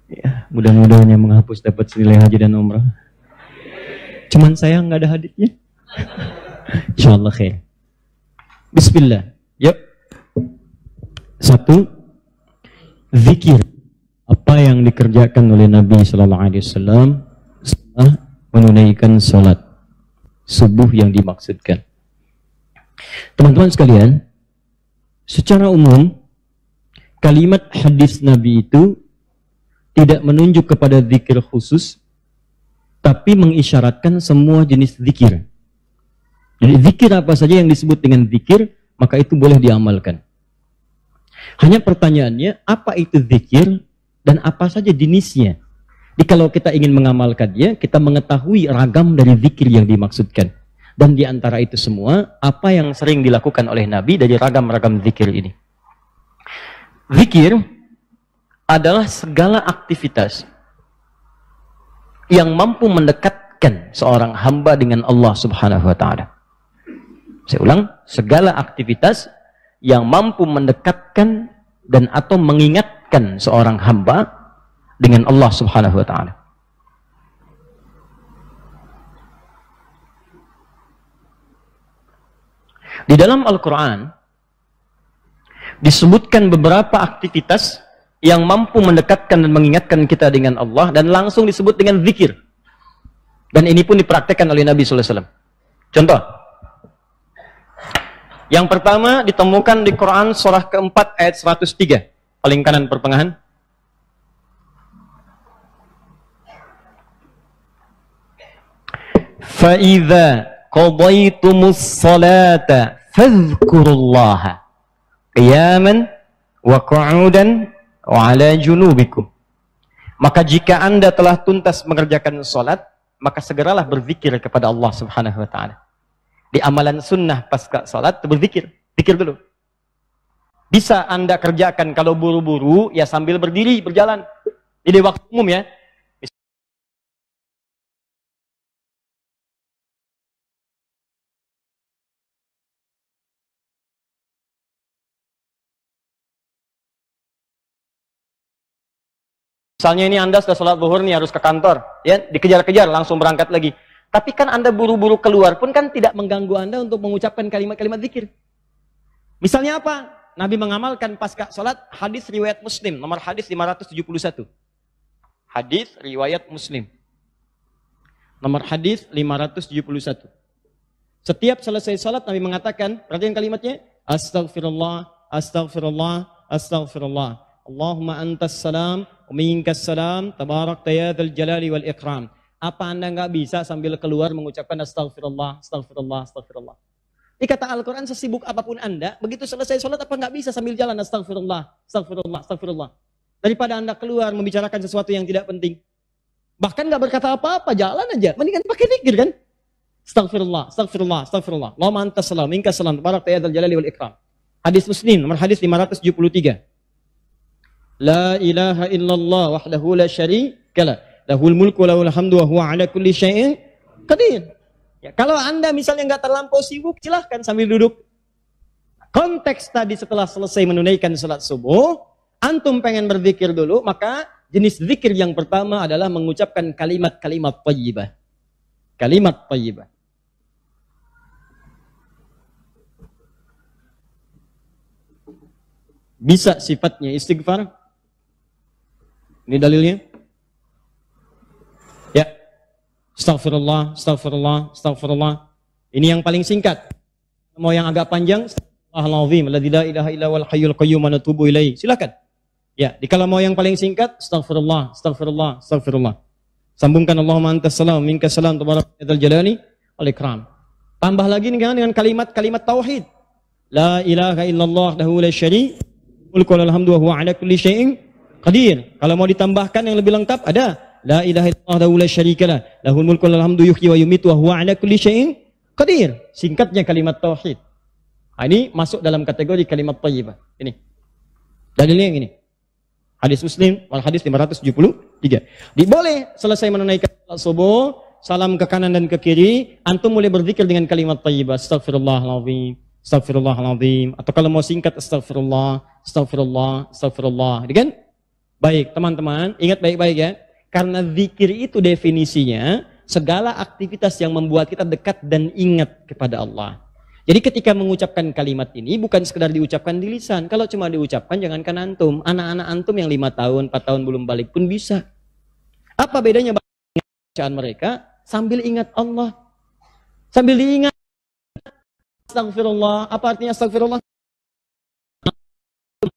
Ya, mudah-mudahan yang menghapus dapat senilai haji dan umrah. Cuman saya nggak ada hadisnya. Insyaallah khair. Bismillah. Yuk. 1, zikir. Apa yang dikerjakan oleh Nabi Sallallahu Alaihi Wasallam setelah menunaikan sholat subuh yang dimaksudkan. Teman-teman sekalian, secara umum kalimat hadis Nabi itu tidak menunjuk kepada zikir khusus, tapi mengisyaratkan semua jenis zikir. Jadi zikir apa saja yang disebut dengan zikir, maka itu boleh diamalkan. Hanya pertanyaannya, apa itu zikir dan apa saja jenisnya? Jadi kalau kita ingin mengamalkannya, kita mengetahui ragam dari zikir yang dimaksudkan. Dan di antara itu semua, apa yang sering dilakukan oleh Nabi dari ragam-ragam zikir ini? Zikir adalah segala aktivitas yang mampu mendekatkan seorang hamba dengan Allah Subhanahu wa Ta'ala. Saya ulang, segala aktivitas yang mampu mendekatkan dan atau mengingatkan seorang hamba dengan Allah Subhanahu wa Ta'ala. Di dalam Al-Quran disebutkan beberapa aktivitas yang mampu mendekatkan dan mengingatkan kita dengan Allah, dan langsung disebut dengan zikir. Dan ini pun dipraktekkan oleh Nabi SAW. Contoh, Yang pertama ditemukan di Quran surah keempat ayat 103. Paling kanan pertengahan. فَإِذَا قَضَيْتُمُ الصَّلَاةَ فَاذْكُرُوا اللَّهَ قِيَامًا وَقُعُودًا وَعَلَى جُنُوبِكُمْ. Maka jika Anda telah tuntas mengerjakan salat, maka segeralah berzikir kepada Allah Subhanahu wa taala. Di amalan sunnah pasca salat berzikir, zikir dulu. Bisa Anda kerjakan kalau buru-buru ya sambil berdiri, berjalan. Ini waktu umum ya. Misalnya ini Anda sudah sholat zuhur nih, harus ke kantor, ya dikejar-kejar langsung berangkat lagi. Tapi kan Anda buru-buru keluar pun kan tidak mengganggu Anda untuk mengucapkan kalimat-kalimat zikir. Misalnya apa? Nabi mengamalkan pasca sholat hadis riwayat Muslim, nomor hadis 571. Hadis riwayat Muslim. Nomor hadis 571. Setiap selesai sholat Nabi mengatakan, perhatikan kalimatnya, Astaghfirullah, Astaghfirullah, Astaghfirullah. Allahumma antas salam, minkas salam, tabarakta ya dzal jalali wal ikram. Apa Anda nggak bisa sambil keluar mengucapkan astagfirullah, astagfirullah, astagfirullah? Ini kata Al-Quran, sesibuk apapun Anda, begitu selesai sholat apa nggak bisa sambil jalan astagfirullah, astagfirullah, astagfirullah. Daripada Anda keluar membicarakan sesuatu yang tidak penting. Bahkan nggak berkata apa-apa, jalan aja. Mendingan pakai zikir kan? Astagfirullah, astagfirullah, astagfirullah. Allahumma antas salam, minkas salam, tabarakta ya dzal jalali wal ikram. Hadis Muslim, nomor hadis 573. La ilaha illallah wahdahu la syarika lah. Lahul mulku wa lahul hamdu wa huwa ala kulli syai'in qadir. Ya, kalau Anda misalnya nggak terlampau sibuk, silahkan sambil duduk. Konteks tadi setelah selesai menunaikan salat subuh, antum pengen berzikir dulu, maka jenis zikir yang pertama adalah mengucapkan kalimat-kalimat thayyibah. Kalimat thayyibah. Bisa sifatnya istighfar. Ini dalilnya. Ya. Astaghfirullah, astaghfirullah, astaghfirullah. Ini yang paling singkat. Mau yang agak panjang, Astaghfirullahaladzim, alladzi la ilaha illa huwal hayyul qayyum wa natubu ilaihi. Silakan. Ya, kalau mau yang paling singkat, astaghfirullah, astaghfirullah, astaghfirullah. Sambungkan Allahumma antas salam, minkas salam, tabarakta ya dzal jalali wal ikram. Tambah lagi dengan kalimat-kalimat tauhid. La ilaha illallah wahdahu la syarika mulku wa lahul hamdu wa huwa ala kulli syai'in qadir. Kalau mau ditambahkan yang lebih lengkap ada la ilaha illallah wahdahu la syarika lahul mulku wa lahul hamdu yuhyi wa yumiitu wa huwa ala kulli syai'in qadir. Singkatnya kalimat tauhid. Nah, ini masuk dalam kategori kalimat thayyibah. Ini. Dalilnya yang ini. Hadis Muslim, hadis 573. Diboleh selesai menunaikan salat subuh, salam ke kanan dan ke kiri, antum mulai berzikir dengan kalimat thayyibah. Astaghfirullahaladzim, astaghfirullahaladzim. Atau kalau mau singkat astagfirullah, astagfirullah, astagfirullah. Kan? Baik, teman-teman, ingat baik-baik ya. Karena zikir itu definisinya segala aktivitas yang membuat kita dekat dan ingat kepada Allah. Jadi ketika mengucapkan kalimat ini bukan sekedar diucapkan di lisan. Kalau cuma diucapkan jangankan antum. Anak-anak antum yang 5 tahun, 4 tahun belum balik pun bisa. Apa bedanya bacaan mereka? Sambil ingat Allah. Sambil diingat. Astagfirullah. Apa artinya astagfirullah?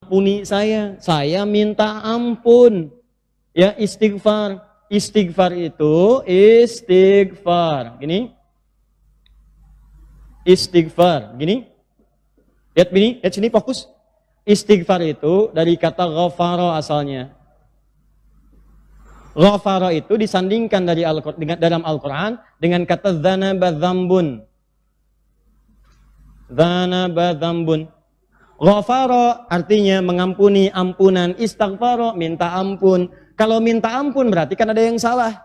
Ampuni saya minta ampun. Ya, istighfar. Istighfar itu istighfar. Gini. Istighfar. Gini. Lihat sini fokus. Istighfar itu dari kata ghafara asalnya. Ghafara itu disandingkan dalam Al-Quran dengan kata dzanaba dzambun. Dzanaba dzambun. Ghafara artinya mengampuni, ampunan. Istighfar minta ampun. Kalau minta ampun berarti kan ada yang salah.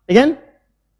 Ya kan?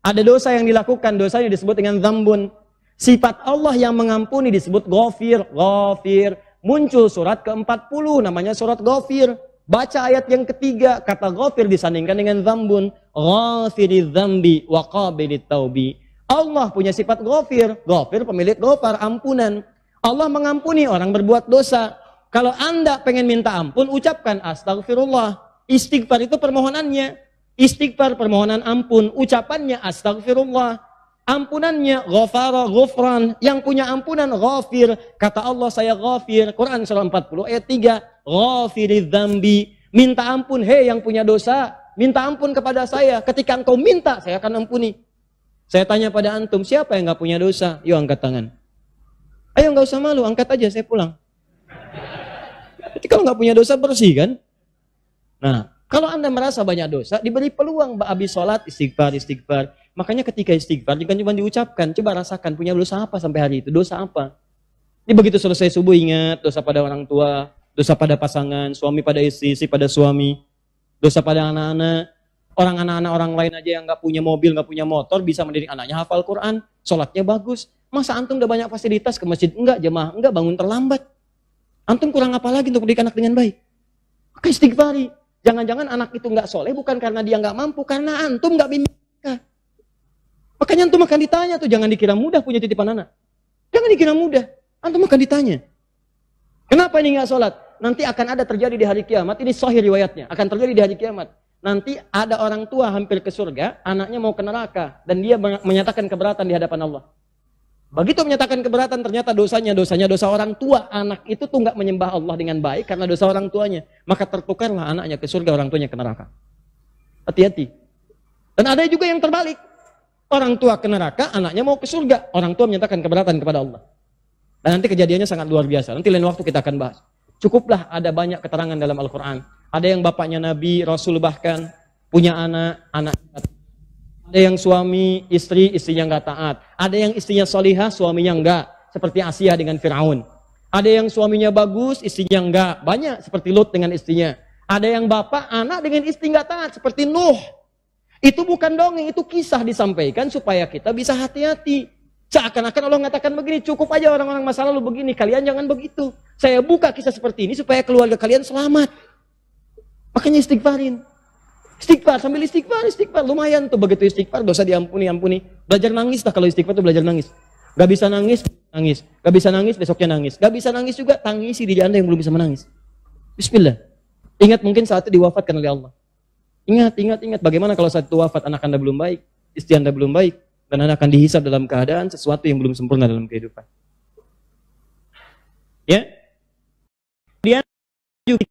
Ada dosa yang dilakukan, dosanya disebut dengan dzambun. Sifat Allah yang mengampuni disebut Ghafir. Ghafir. Muncul surat ke-40 namanya surat Ghafir. Baca ayat yang ketiga, kata Ghafir disandingkan dengan dzambun. Ghafiriz dzambi wa qabilit taubi. Allah punya sifat Ghafir. Ghafir pemilik ghafar, ampunan. Allah mengampuni orang berbuat dosa. Kalau Anda pengen minta ampun, ucapkan astagfirullah. Istighfar itu permohonannya. Istighfar permohonan ampun, ucapannya astagfirullah. Ampunannya ghafara ghufran, yang punya ampunan ghafir. Kata Allah, saya ghafir. Quran surah 40 ayat 3. Ghafiridz dzambi, minta ampun hei yang punya dosa, minta ampun kepada saya. Ketika engkau minta, saya akan ampuni. Saya tanya pada antum, siapa yang enggak punya dosa? Yuk angkat tangan. Ayo enggak usah malu, angkat aja, saya pulang. Jadi kalau enggak punya dosa bersih kan? Nah, kalau Anda merasa banyak dosa, diberi peluang habis sholat, istighfar. Makanya ketika istighfar, jangan cuma diucapkan, coba rasakan punya dosa apa sampai hari itu, dosa apa. Ini begitu selesai subuh ingat, dosa pada orang tua, dosa pada pasangan, suami pada istri, istri pada suami, dosa pada anak-anak. Anak-anak orang lain aja yang nggak punya mobil, nggak punya motor, bisa mendidik anaknya hafal Quran, sholatnya bagus. Masa antum udah banyak fasilitas ke masjid? Enggak, jemaah, enggak, bangun terlambat. Antum kurang apa lagi untuk mendidik anak dengan baik? Maka istighfari. Jangan-jangan anak itu nggak soleh bukan karena dia nggak mampu, karena antum nggak bimbing. Makanya antum akan ditanya tuh, jangan dikira mudah punya titipan anak. Jangan dikira mudah, antum akan ditanya. Kenapa ini nggak sholat? Nanti akan ada terjadi di hari kiamat, ini sahih riwayatnya, akan terjadi di hari kiamat. Nanti ada orang tua hampir ke surga, anaknya mau ke neraka, dan dia menyatakan keberatan di hadapan Allah. Begitu menyatakan keberatan, ternyata dosanya dosa orang tua. Anak itu tuh nggak menyembah Allah dengan baik karena dosa orang tuanya. Maka tertukarlah anaknya ke surga, orang tuanya ke neraka. Hati-hati. Dan ada juga yang terbalik. Orang tua ke neraka, anaknya mau ke surga. Orang tua menyatakan keberatan kepada Allah. Dan nanti kejadiannya sangat luar biasa. Nanti lain waktu kita akan bahas. Cukuplah ada banyak keterangan dalam Al-Quran. Ada yang bapaknya Nabi, Rasul bahkan, punya anak. Ada yang suami, istrinya nggak taat. Ada yang istrinya solihah, suaminya enggak. Seperti Asia dengan Fir'aun. Ada yang suaminya bagus, istrinya enggak. Banyak seperti Lut dengan istrinya. Ada yang bapak, anak dengan istri nggak taat. Seperti Nuh. Itu bukan dongeng, itu kisah disampaikan supaya kita bisa hati-hati. Seakan-akan Allah mengatakan begini, cukup aja orang-orang masa lalu begini, kalian jangan begitu. Saya buka kisah seperti ini supaya keluarga kalian selamat. Makanya istighfarin. Istighfar, sambil istighfar, lumayan tuh begitu istighfar, dosa ampuni. Belajar nangis lah kalau istighfar tuh belajar nangis. Gak bisa nangis, nangis. Gak bisa nangis, besoknya nangis. Gak bisa nangis juga, tangisi diri Anda yang belum bisa menangis. Bismillah. Ingat mungkin saat itu diwafatkan oleh Allah. Ingat. Bagaimana kalau saat itu wafat anak Anda belum baik, istri Anda belum baik, dan Anda akan dihisab dalam keadaan sesuatu yang belum sempurna dalam kehidupan. Ya. Kemudian juga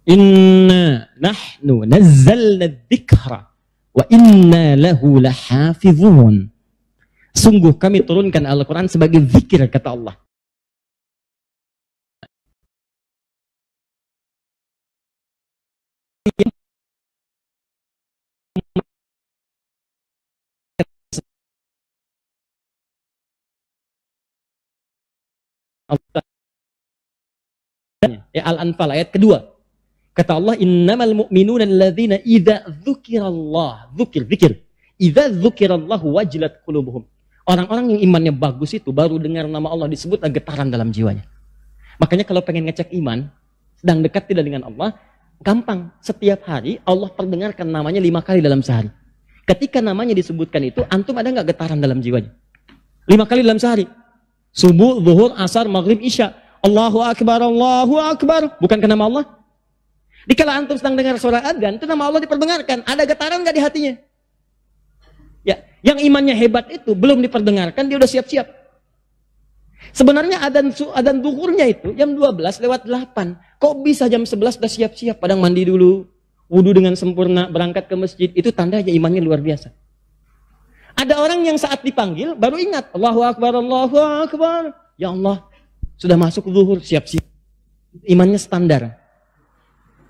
Inna nahnu nazzalna dzikra wa inna lahu lahafizun. Sungguh kami turunkan Al-Quran sebagai zikir, kata Allah. Al-Anfal ayat kedua. Kata Allah, innamal mu'minuna alladzina idza dzukirallah, zikir. Idza dzukirallahu wajilat qulubuhum. Orang-orang yang imannya bagus itu baru dengar nama Allah disebut getaran dalam jiwanya. Makanya kalau pengen ngecek iman, sedang dekat tidak dengan Allah, gampang. Setiap hari Allah perdengarkan namanya 5 kali dalam sehari. Ketika namanya disebutkan itu, antum ada nggak getaran dalam jiwanya? 5 kali dalam sehari. Subuh, zuhur, asar, maghrib, isya. Allahu Akbar, Allahu Akbar. Bukankah nama Allah? Dikala antum sedang dengar suara adzan, itu nama Allah diperdengarkan. Ada getaran nggak di hatinya? Ya, yang imannya hebat itu belum diperdengarkan, dia udah siap-siap. Sebenarnya adzan zuhurnya itu jam 12:08. Kok bisa jam 11 udah siap-siap? Padang mandi dulu, wudu dengan sempurna, berangkat ke masjid. Itu tandanya imannya luar biasa. Ada orang yang saat dipanggil baru ingat, Allahu Akbar, Allahu Akbar. Ya Allah, sudah masuk zuhur, siap-siap. Imannya standar.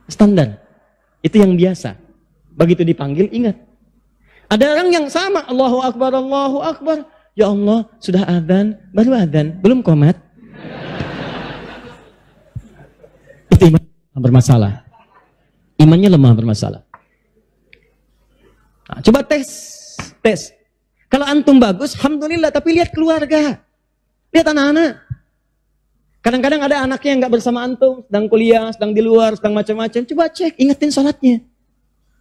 Standar. Itu yang biasa. Begitu dipanggil, ingat. Ada orang yang sama, Allahu Akbar, Allahu Akbar. Ya Allah, sudah adzan, baru adzan, belum qomat. Itu iman bermasalah. Imannya lemah bermasalah. Nah, coba tes. Kalau antum bagus, alhamdulillah, tapi lihat keluarga. Lihat anak-anak. Kadang-kadang ada anaknya yang nggak bersama antum, sedang kuliah, sedang di luar, sedang macam-macam. Coba cek, ingetin sholatnya.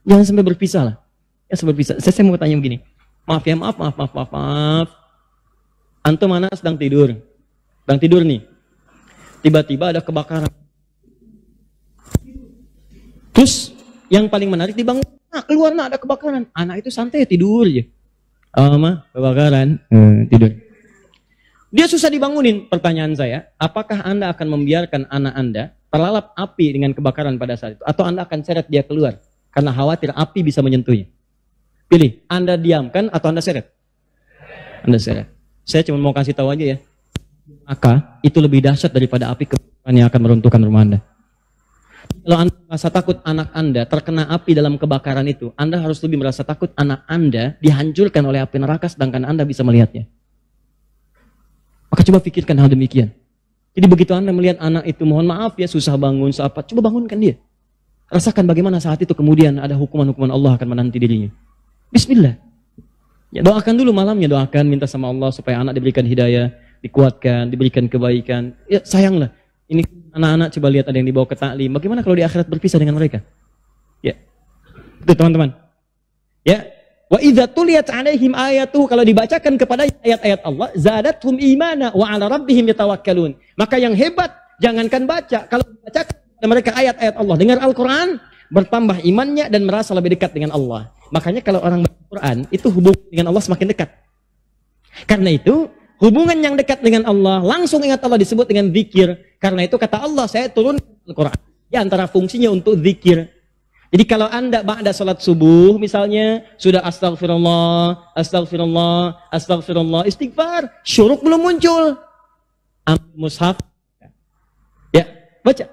Jangan sampai berpisah lah. Ya, sampai berpisah. Saya mau tanya begini. Maaf ya, maaf. Antum mana sedang tidur. Sedang tidur nih. Tiba-tiba ada kebakaran. Terus yang paling menarik dibangun. Nah, keluar ada kebakaran. Anak itu santai tidur aja. Ma, kebakaran. Tidur. Dia susah dibangunin. Pertanyaan saya, apakah Anda akan membiarkan anak Anda terlalap api dengan kebakaran pada saat itu? Atau Anda akan seret dia keluar? Karena khawatir api bisa menyentuhnya. Pilih, Anda diamkan atau Anda seret? Anda seret. Saya cuma mau kasih tahu aja ya. Maka itu lebih dahsyat daripada api kebakaran yang akan meruntuhkan rumah Anda. Kalau Anda merasa takut anak Anda terkena api dalam kebakaran itu, Anda harus lebih merasa takut anak Anda dihancurkan oleh api neraka sedangkan Anda bisa melihatnya. Maka coba pikirkan hal demikian. Jadi begitu Anda melihat anak itu, mohon maaf ya, susah bangun, coba bangunkan dia. Rasakan bagaimana saat itu kemudian ada hukuman-hukuman Allah akan menanti dirinya. Bismillah. Ya, doakan dulu malamnya, doakan, minta sama Allah supaya anak diberikan hidayah, dikuatkan, diberikan kebaikan. Ya sayanglah, ini anak-anak coba lihat ada yang dibawa ke taklim. Bagaimana kalau di akhirat berpisah dengan mereka? Ya, itu teman-teman. Ya, wa idza tuliyat alaihim ayatuhu, kalau dibacakan kepada ayat-ayat Allah, zadathum imana wa ala rabbihim yatawakkalun. Maka yang hebat, jangankan baca, kalau dibacakan kepada mereka ayat-ayat Allah, dengar Al-Quran, bertambah imannya dan merasa lebih dekat dengan Allah. Makanya kalau orang baca Al-Quran, itu hubungan dengan Allah semakin dekat. Karena itu, hubungan yang dekat dengan Allah, langsung ingat Allah disebut dengan zikir. Karena itu kata Allah, saya turun Al-Quran. Ya, antara fungsinya untuk zikir. Jadi kalau Anda ba'da salat subuh misalnya, sudah astagfirullah, istighfar, syuruk belum muncul. Mushaf. Ya, baca.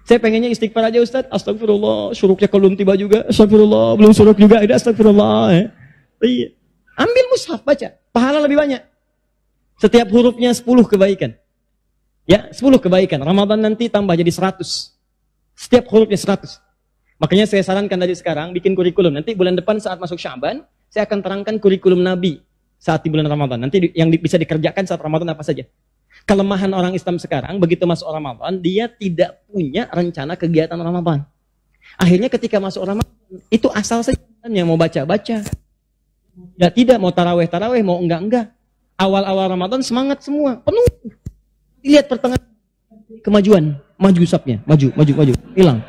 Saya pengennya istighfar aja Ustaz, astagfirullah, syuruknya belum tiba juga, astagfirullah, belum syuruk juga, ada astagfirullah. Iya. Ambil mushaf, baca. Pahala lebih banyak. Setiap hurufnya 10 kebaikan. Ya, 10 kebaikan. Ramadan nanti tambah jadi 100. Setiap hurufnya 100. Makanya saya sarankan dari sekarang, bikin kurikulum. Nanti bulan depan saat masuk Sya'ban, saya akan terangkan kurikulum Nabi saat di bulan Ramadan. Nanti yang bisa dikerjakan saat Ramadan apa saja. Kelemahan orang Islam sekarang, begitu masuk Ramadan, dia tidak punya rencana kegiatan Ramadan. Akhirnya ketika masuk Ramadan, itu asal saja yang mau baca-baca. Ya tidak, mau taraweh, mau enggak. Awal-awal Ramadan semangat semua, penuh. Lihat pertengahan kemajuan, maju sapnya, maju, hilang.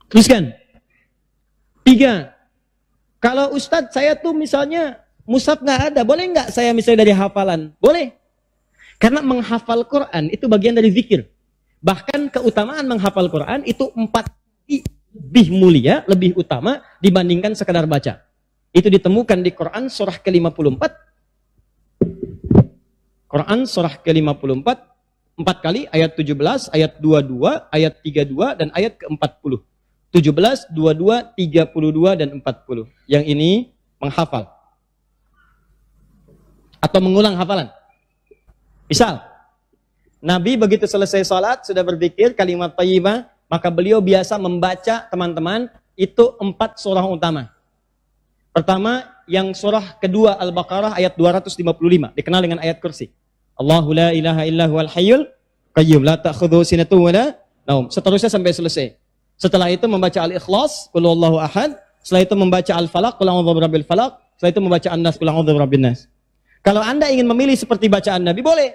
Teruskan. 3. Kalau Ustadz saya tuh misalnya mushaf nggak ada, boleh nggak saya misalnya dari hafalan? Boleh. Karena menghafal Quran itu bagian dari zikir. Bahkan keutamaan menghafal Quran itu 4 kali lebih mulia, lebih utama dibandingkan sekadar baca. Itu ditemukan di Quran surah ke-54. Quran surah ke-54, 4 kali, ayat 17, ayat 22, ayat 32, dan ayat ke-40. 17, 22, 32, dan 40. Yang ini menghafal. Atau mengulang hafalan. Misal, Nabi begitu selesai salat, sudah berzikir kalimat thayyibah, maka beliau biasa membaca, teman-teman, itu 4 surah utama. Pertama, yang surah kedua Al-Baqarah ayat 255, dikenal dengan ayat kursi. Allahu la ilaha illa huwal hayyul qayyum, la ta'khudhuhu sinatun wa la naum. Seterusnya sampai selesai. Setelah itu membaca Al-Ikhlas, qul huwallahu ahad. Setelah itu membaca Al-Falaq, qul a'udzu birabbil falaq. Setelah itu membaca An-Nas, qul a'udzu birabbin nas. Kalau Anda ingin memilih seperti bacaan Nabi, boleh.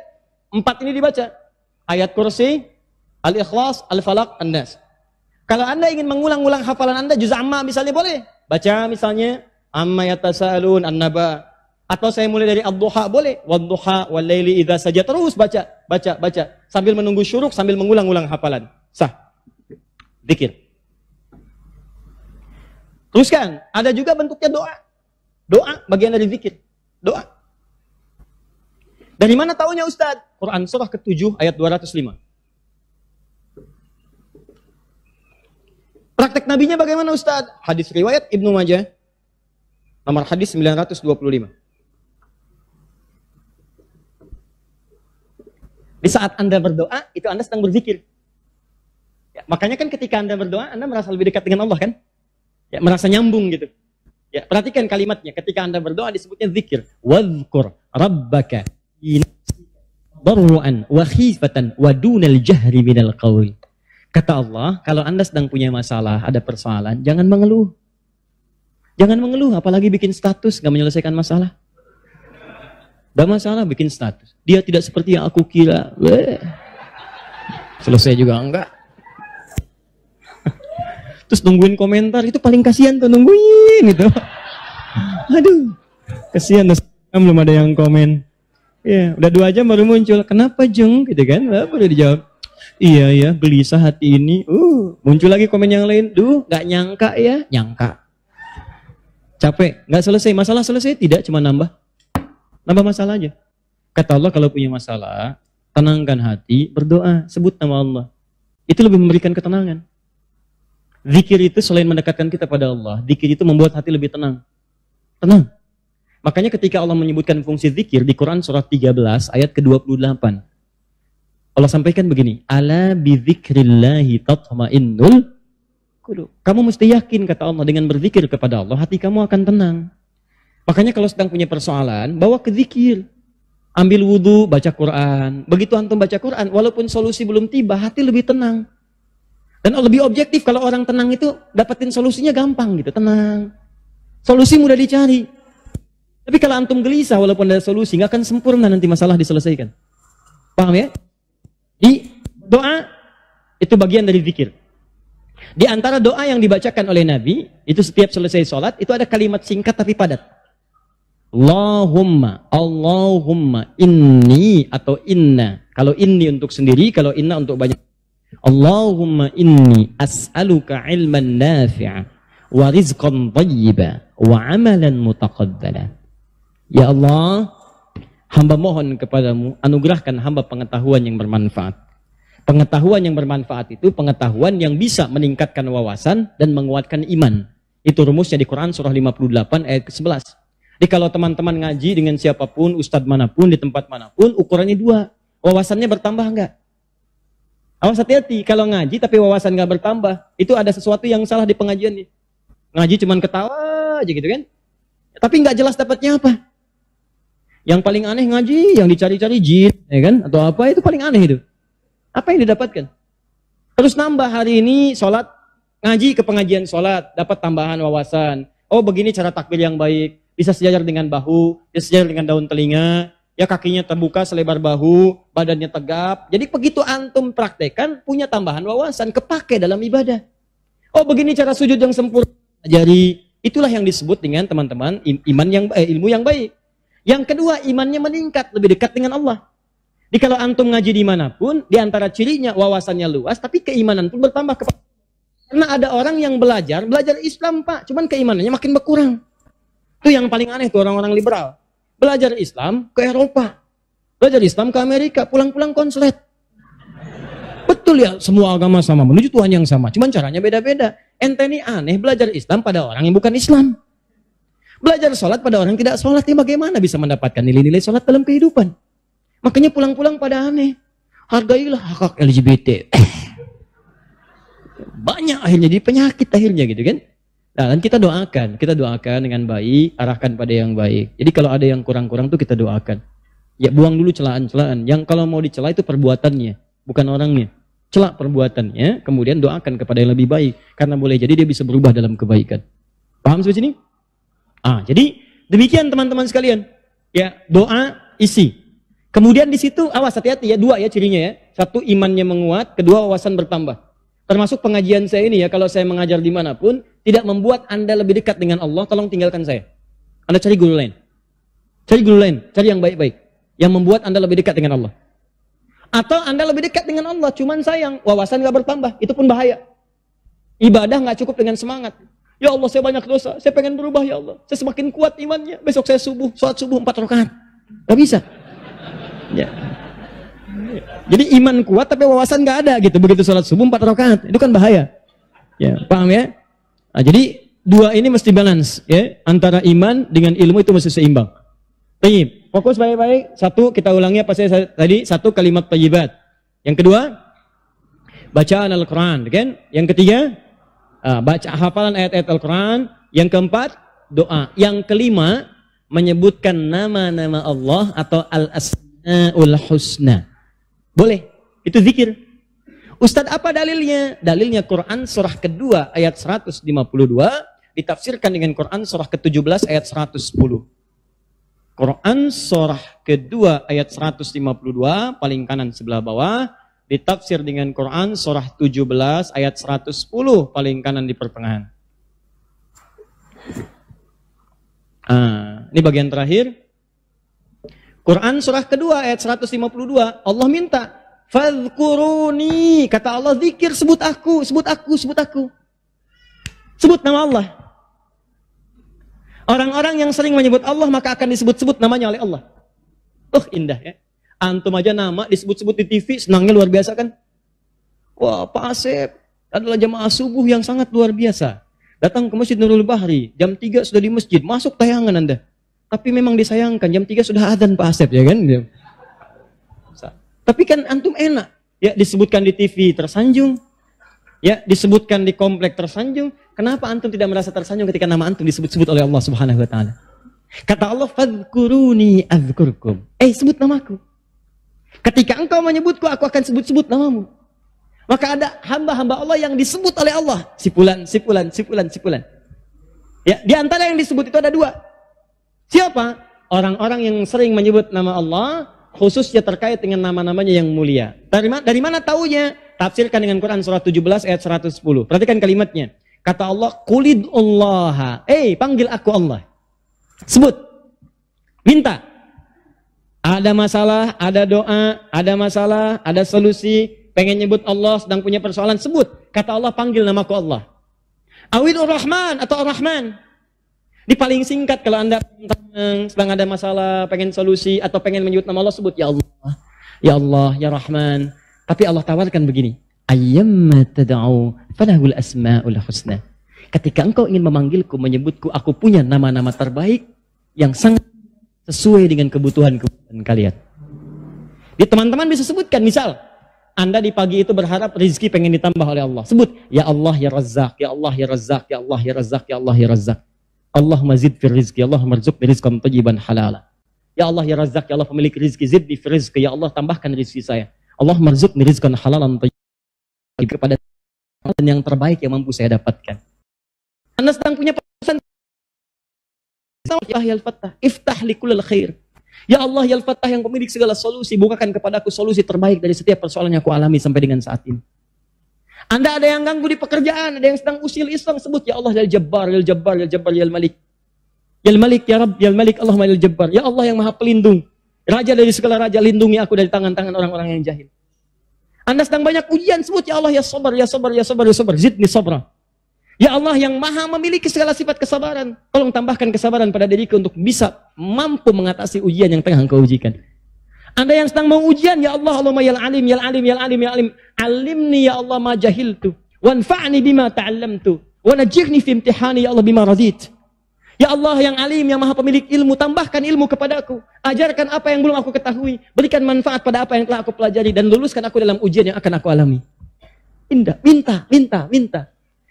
4 ini dibaca. Ayat kursi, Al-Ikhlas, Al-Falaq, An-Nas. Kalau Anda ingin mengulang-ulang hafalan Anda, juz amma misalnya boleh. Baca misalnya, amma yatasaalun an-naba. Atau saya mulai dari ad-duha, boleh. Wad-duha, wal-laili idza saja. Terus baca. Sambil menunggu syuruk, sambil mengulang-ulang hafalan. Sah. Zikir. Teruskan, ada juga bentuknya doa. Doa, bagian dari zikir. Doa. Dari mana taunya Ustaz? Quran surah ke-7 ayat 205. Praktek nabinya bagaimana Ustaz? Hadis riwayat Ibnu Majah. Nomor hadis 925. Di saat Anda berdoa, itu Anda sedang berzikir. Ya, makanya kan ketika Anda berdoa, Anda merasa lebih dekat dengan Allah kan? Ya, merasa nyambung gitu. Ya, perhatikan kalimatnya. Ketika Anda berdoa disebutnya zikir. Wadhkur rabbaka darru'an wa khifatan wa dunal jahri minal qaul. Kata Allah, kalau Anda sedang punya masalah, ada persoalan, jangan mengeluh. Jangan mengeluh, apalagi bikin status, nggak menyelesaikan masalah. Gak masalah bikin status. Dia tidak seperti yang aku kira. Selesai juga enggak. Terus nungguin komentar, itu paling kasihan tuh, nungguin itu. Aduh, kasihan, belum ada yang komen. Ya, udah 2 jam baru muncul. Kenapa Jeng? Gitu kan? Baru dijawab. Iya ya, gelisah hati ini. Muncul lagi komen yang lain. Duh, nggak nyangka ya, nyangka. Capek, nggak selesai. Masalah selesai? Tidak, cuma nambah masalah aja. Kata Allah, kalau punya masalah, tenangkan hati, berdoa, sebut nama Allah. Itu lebih memberikan ketenangan. Zikir itu selain mendekatkan kita pada Allah, zikir itu membuat hati lebih tenang. Tenang. Makanya ketika Allah menyebutkan fungsi zikir di Quran surat 13 ayat ke-28. Allah sampaikan begini, ala bidzikrillahi tatma'innul qulub. Kamu mesti yakin, kata Allah, dengan berzikir kepada Allah, hati kamu akan tenang. Makanya kalau sedang punya persoalan, bawa ke zikir. Ambil wudhu, baca Quran. Begitu antum baca Quran, walaupun solusi belum tiba, hati lebih tenang. Dan lebih objektif, kalau orang tenang itu dapetin solusinya gampang gitu, tenang. Solusi mudah dicari. Tapi kalau antum gelisah, walaupun ada solusi, nggak akan sempurna nanti masalah diselesaikan. Paham ya? Di doa, itu bagian dari zikir. Di antara doa yang dibacakan oleh Nabi, itu setiap selesai sholat, itu ada kalimat singkat tapi padat. Allahumma inni atau inna. Kalau inni untuk sendiri, kalau inna untuk banyak. Allahumma inni as'aluka ilman nafi'a wa rizqan thayyiba wa amalan mutaqabbala. Ya Allah, hamba mohon kepadamu, anugerahkan hamba pengetahuan yang bermanfaat. Pengetahuan yang bermanfaat itu pengetahuan yang bisa meningkatkan wawasan dan menguatkan iman. Itu rumusnya di Quran surah 58 ayat ke-11. Jadi kalau teman-teman ngaji dengan siapapun, ustadz manapun, di tempat manapun, ukurannya 2. Wawasannya bertambah enggak? Awas hati-hati, kalau ngaji tapi wawasan enggak bertambah, itu ada sesuatu yang salah di pengajian nih. Ngaji cuman ketawa aja gitu kan? Tapi enggak jelas dapatnya apa. Yang paling aneh ngaji, yang dicari-cari jin, ya kan? Atau apa, itu paling aneh itu. Apa yang didapatkan? Terus nambah hari ini sholat, ngaji ke pengajian sholat, dapat tambahan wawasan. Oh begini cara takbir yang baik. Bisa sejajar dengan bahu, bisa sejajar dengan daun telinga, ya kakinya terbuka selebar bahu, badannya tegap. Jadi begitu antum praktekan, punya tambahan wawasan, kepake dalam ibadah. Oh begini cara sujud yang sempurna. Jadi itulah yang disebut dengan teman-teman ilmu yang baik. Yang kedua, imannya meningkat, lebih dekat dengan Allah. Jadi kalau antum ngaji dimanapun, di antara cirinya wawasannya luas, tapi keimanan pun bertambah. Karena ada orang yang belajar Islam Pak, cuman keimanannya makin berkurang. Itu yang paling aneh tuh orang-orang liberal. Belajar Islam ke Eropa. Belajar Islam ke Amerika. Pulang-pulang konslet. Betul ya, semua agama sama. Menuju Tuhan yang sama. Cuman caranya beda-beda. Ente ini aneh belajar Islam pada orang yang bukan Islam. Belajar sholat pada orang yang tidak sholat. Ya bagaimana bisa mendapatkan nilai-nilai sholat dalam kehidupan? Makanya pulang-pulang pada aneh. Hargailah hak LGBT. Banyak akhirnya jadi penyakit akhirnya gitu kan. Nah, dan kita doakan dengan baik, arahkan pada yang baik. Jadi kalau ada yang kurang-kurang tuh kita doakan. Ya buang dulu celaan-celaan. Yang kalau mau dicela itu perbuatannya, bukan orangnya. Celak perbuatannya, kemudian doakan kepada yang lebih baik. Karena boleh jadi dia bisa berubah dalam kebaikan. Paham sampai sini? Jadi demikian teman-teman sekalian. Ya, doa isi. Kemudian di situ awas hati-hati ya, 2 ya cirinya ya. 1 imannya menguat, 2 wawasan bertambah. Termasuk pengajian saya ini ya, kalau saya mengajar dimanapun, tidak membuat Anda lebih dekat dengan Allah, tolong tinggalkan saya. Anda cari guru lain. Cari guru lain, cari yang baik-baik. Yang membuat Anda lebih dekat dengan Allah. Atau Anda lebih dekat dengan Allah, cuman sayang, wawasan gak bertambah, itu pun bahaya. Ibadah gak cukup dengan semangat. Ya Allah, saya banyak dosa, saya pengen berubah ya Allah. Saya semakin kuat imannya, besok saya sholat subuh 4 rakaat. Gak bisa. Ya. Jadi iman kuat tapi wawasan nggak ada gitu. Begitu sholat subuh 4 rakaat, itu kan bahaya. Ya, paham ya? Nah, jadi 2 ini mesti balance ya, antara iman dengan ilmu itu mesti seimbang. Tayyib. Fokus baik-baik. 1 kita ulangi apa saya tadi, 1 kalimat thayyibat. Yang kedua, bacaan Al-Qur'an, kan? Yang ketiga, baca hafalan ayat-ayat Al-Qur'an. Yang keempat, doa. Yang kelima, menyebutkan nama-nama Allah atau al-asmaul husna. Boleh, itu zikir. Ustadz apa dalilnya? Dalilnya Quran surah kedua ayat 152. ditafsirkan dengan Quran surah ke-17 ayat 110. Quran surah kedua ayat 152 paling kanan sebelah bawah, ditafsir dengan Quran surah 17 ayat 110 paling kanan di pertengahan. Ini bagian terakhir. Quran surah kedua ayat 152, Allah minta, fadhkuruni, kata Allah, zikir, sebut aku, sebut aku, sebut aku. Sebut nama Allah. Orang-orang yang sering menyebut Allah maka akan disebut-sebut namanya oleh Allah. Indah ya. Antum aja nama disebut-sebut di TV, senangnya luar biasa kan? Wah, Pak Asep adalah jamaah subuh yang sangat luar biasa. Datang ke Masjid Nurul Bahri, jam 3 sudah di masjid, masuk tayangan Anda. Tapi memang disayangkan, jam 3 sudah adzan Pak Asep, ya kan? Tapi kan antum enak. Ya, disebutkan di TV tersanjung. Ya, disebutkan di komplek tersanjung. Kenapa antum tidak merasa tersanjung ketika nama antum disebut-sebut oleh Allah Subhanahu wa taala? Kata Allah, fadhkuruni adzkurkum. Sebut namaku. Ketika engkau menyebutku, aku akan sebut-sebut namamu. Maka ada hamba-hamba Allah yang disebut oleh Allah. Si fulan, si fulan, si fulan, si fulan. Ya, di antara yang disebut itu ada 2. Siapa? Orang-orang yang sering menyebut nama Allah, khususnya terkait dengan nama-namanya yang mulia. Dari mana taunya? Tafsirkan dengan Quran surah 17 ayat 110. Perhatikan kalimatnya. Kata Allah, qulidullaha. Panggil aku Allah. Sebut. Minta. Ada masalah, ada doa, ada masalah, ada solusi. Pengen nyebut Allah, sedang punya persoalan, sebut. Kata Allah, panggil namaku Allah. Awil Rahman atau Ar-Rahman. Di paling singkat kalau Anda sedang ada masalah, pengen solusi, atau pengen menyebut nama Allah, sebut ya Allah, ya Allah, ya Rahman. Tapi Allah tawarkan begini, ayyamma tad'u falahul asma'ul husna. Ketika engkau ingin memanggilku, menyebutku, aku punya nama-nama terbaik yang sangat sesuai dengan kebutuhan kalian. Di teman-teman bisa sebutkan, misal Anda di pagi itu berharap rezeki pengen ditambah oleh Allah. Sebut, ya Allah, ya Razzaq, ya Allah, ya Razzaq, ya Allah, ya Razzaq, ya Allah, ya Razzaq. Allahumma zid fir rizki, Allahumma rzuqni rizqan tayyiban halala. Ya Allah, ya Razzaq, ya Allah pemilik rizki, zidni fir rizki, ya Allah tambahkan rizki saya. Allahumma rzuqni rizqan halalan tayyiban, kepada yang terbaik yang mampu saya dapatkan. Anda sedang punya pesan, ya Al-Fattah, iftah li kullil khair. Ya Allah, ya Al-Fattah yang pemilik segala solusi, bukakan kepadaku solusi terbaik dari setiap persoalan yang aku alami sampai dengan saat ini. Anda ada yang ganggu di pekerjaan, ada yang sedang usil iseng, sebut ya Allah, ya Jabbar, ya Jabbar, ya Jabbar, ya Malik. Ya Malik, ya Rabb, ya Malik, Allahumma ya Jabbar. Ya Allah yang Maha Pelindung, Raja dari segala raja, lindungi aku dari tangan-tangan orang-orang yang jahil. Anda sedang banyak ujian, sebut ya Allah, ya Sabar, ya Sabar, ya Sabar, ya Sabar, zidni sabra. Ya Allah yang Maha memiliki segala sifat kesabaran, tolong tambahkan kesabaran pada diriku untuk bisa mampu mengatasi ujian yang tengah engkau ujikan. Anda yang sedang mau ujian, ya Allah, Allahumma ya alim, ya alim, ya alim, ya alim, alimni ya Allah ma jahiltu, wanfa'ni bima ta'allamtu, wa najihni fi imtihani ya Allah bima radit. Ya Allah yang alim, yang Maha pemilik ilmu, tambahkan ilmu kepadaku, ajarkan apa yang belum aku ketahui, berikan manfaat pada apa yang telah aku pelajari, dan luluskan aku dalam ujian yang akan aku alami. Indah, minta, minta, minta.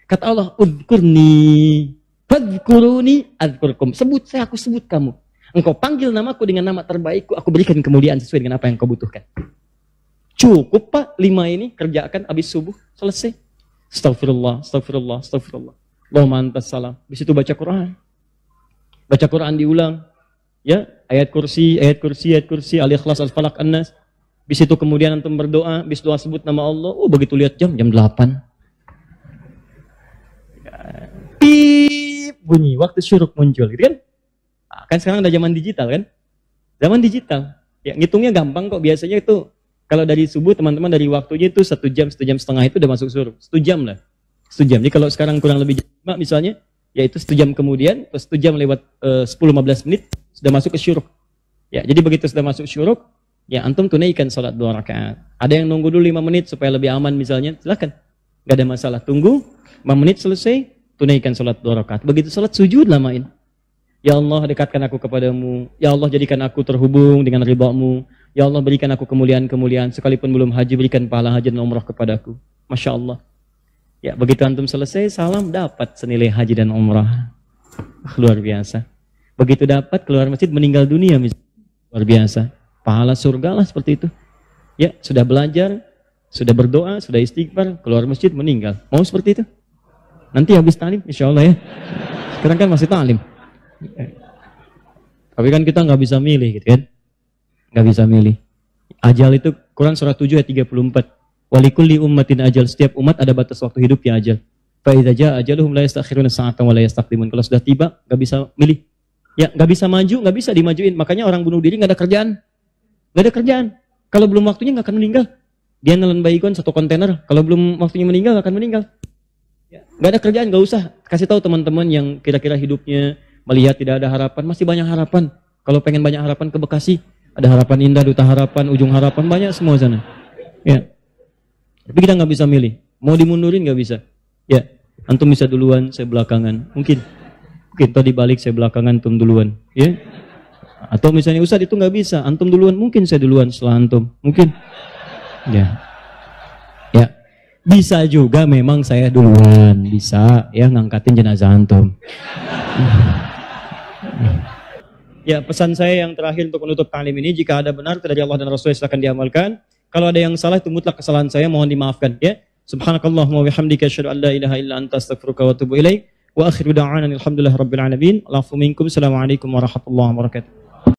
Kata Allah, udhkurni, fadhkuruni, adhkurkum. Sebut saya, aku sebut kamu. Engkau panggil namaku dengan nama terbaikku, aku berikan kemuliaan sesuai dengan apa yang kau butuhkan. Cukup Pak, 5 ini kerjakan habis subuh, selesai. Astagfirullah, astagfirullah, astagfirullah. Allahumma antas salam. Habis itu baca Quran. Baca Quran diulang. Ya, ayat kursi, ayat kursi, ayat kursi, Al-Ikhlas, Al-Falaq, An-Nas. Habis itu kemudian antum berdoa, habis doa sebut nama Allah. Begitu lihat jam 8. Pip, bunyi, waktu syuruk muncul, gitu kan? Kan sekarang udah zaman digital kan? Zaman digital. Ya, ngitungnya gampang kok. Biasanya itu kalau dari subuh teman-teman dari waktunya itu 1 jam, 1 jam setengah itu udah masuk syuruk. 1 jam lah. 1 jam. Jadi kalau sekarang kurang lebih jam 5 misalnya, ya itu 1 jam kemudian, terus 1 jam lewat 10-15 menit sudah masuk ke syuruk. Ya, jadi begitu sudah masuk syuruk, ya antum tunaikan salat 2 rakaat. Ada yang nunggu dulu 5 menit supaya lebih aman misalnya, silakan. Gak ada masalah. Tunggu 5 menit selesai, tunaikan salat 2 rakaat. Begitu salat sujud lamain. Ya Allah, dekatkan aku kepadamu. Ya Allah, jadikan aku terhubung dengan ridha-Mu. Ya Allah, berikan aku kemuliaan-kemuliaan. Sekalipun belum haji, berikan pahala haji dan umrah kepadaku. Masya Allah. Ya, begitu antum selesai, salam, dapat senilai haji dan umrah. Luar biasa. Begitu dapat, keluar masjid, meninggal dunia. Luar biasa. Pahala surga lah seperti itu. Ya, sudah belajar, sudah berdoa, sudah istighfar, keluar masjid, meninggal. Mau seperti itu? Nanti habis talim, insya Allah ya. Sekarang kan masih ta'lim. Tapi kan kita nggak bisa milih gitu kan. Nggak bisa milih. Ajal itu Quran surah 7 ayat 34. Walikulli ummatin ajal. Setiap umat ada batas waktu hidupnya ajal. Fa idza jaa ajaluhum la yastakhiruna sa'atan wa la yastaqdimun. Kalau sudah tiba nggak bisa milih. Ya nggak bisa maju, nggak bisa dimajuin. Makanya orang bunuh diri nggak ada kerjaan. Nggak ada kerjaan. Kalau belum waktunya nggak akan meninggal. Dia nelan baygon satu kontainer. Kalau belum waktunya meninggal nggak akan meninggal. Ya, nggak ada kerjaan, nggak usah. Kasih tahu teman-teman yang kira-kira hidupnya melihat tidak ada harapan. Masih banyak harapan. Kalau pengen banyak harapan ke Bekasi. Ada Harapan Indah, Duta Harapan, Ujung Harapan, banyak semua sana. Ya. Tapi kita nggak bisa milih. Mau dimundurin nggak bisa. Ya. Antum bisa duluan, saya belakangan. Mungkin kita dibalik, saya belakangan, antum duluan. Ya. Atau misalnya Ustaz itu nggak bisa, antum duluan, mungkin saya duluan setelah antum. Mungkin. Ya. Ya. Bisa juga memang saya duluan. Bisa ya ngangkatin jenazah antum. Ya, pesan saya yang terakhir untuk menutup ta'lim ini, jika ada benar dari Allah dan Rasul silakan diamalkan. Kalau ada yang salah itu mutlak kesalahan saya, mohon dimaafkan ya. Subhanakallahumma wa bihamdika asyhadu an la ilaha illa anta astaghfiruka wa atubu ilaik. Wa akhiru da'wana alhamdulillahirabbil alamin. Alaikum warahmatullahi wabarakatuh.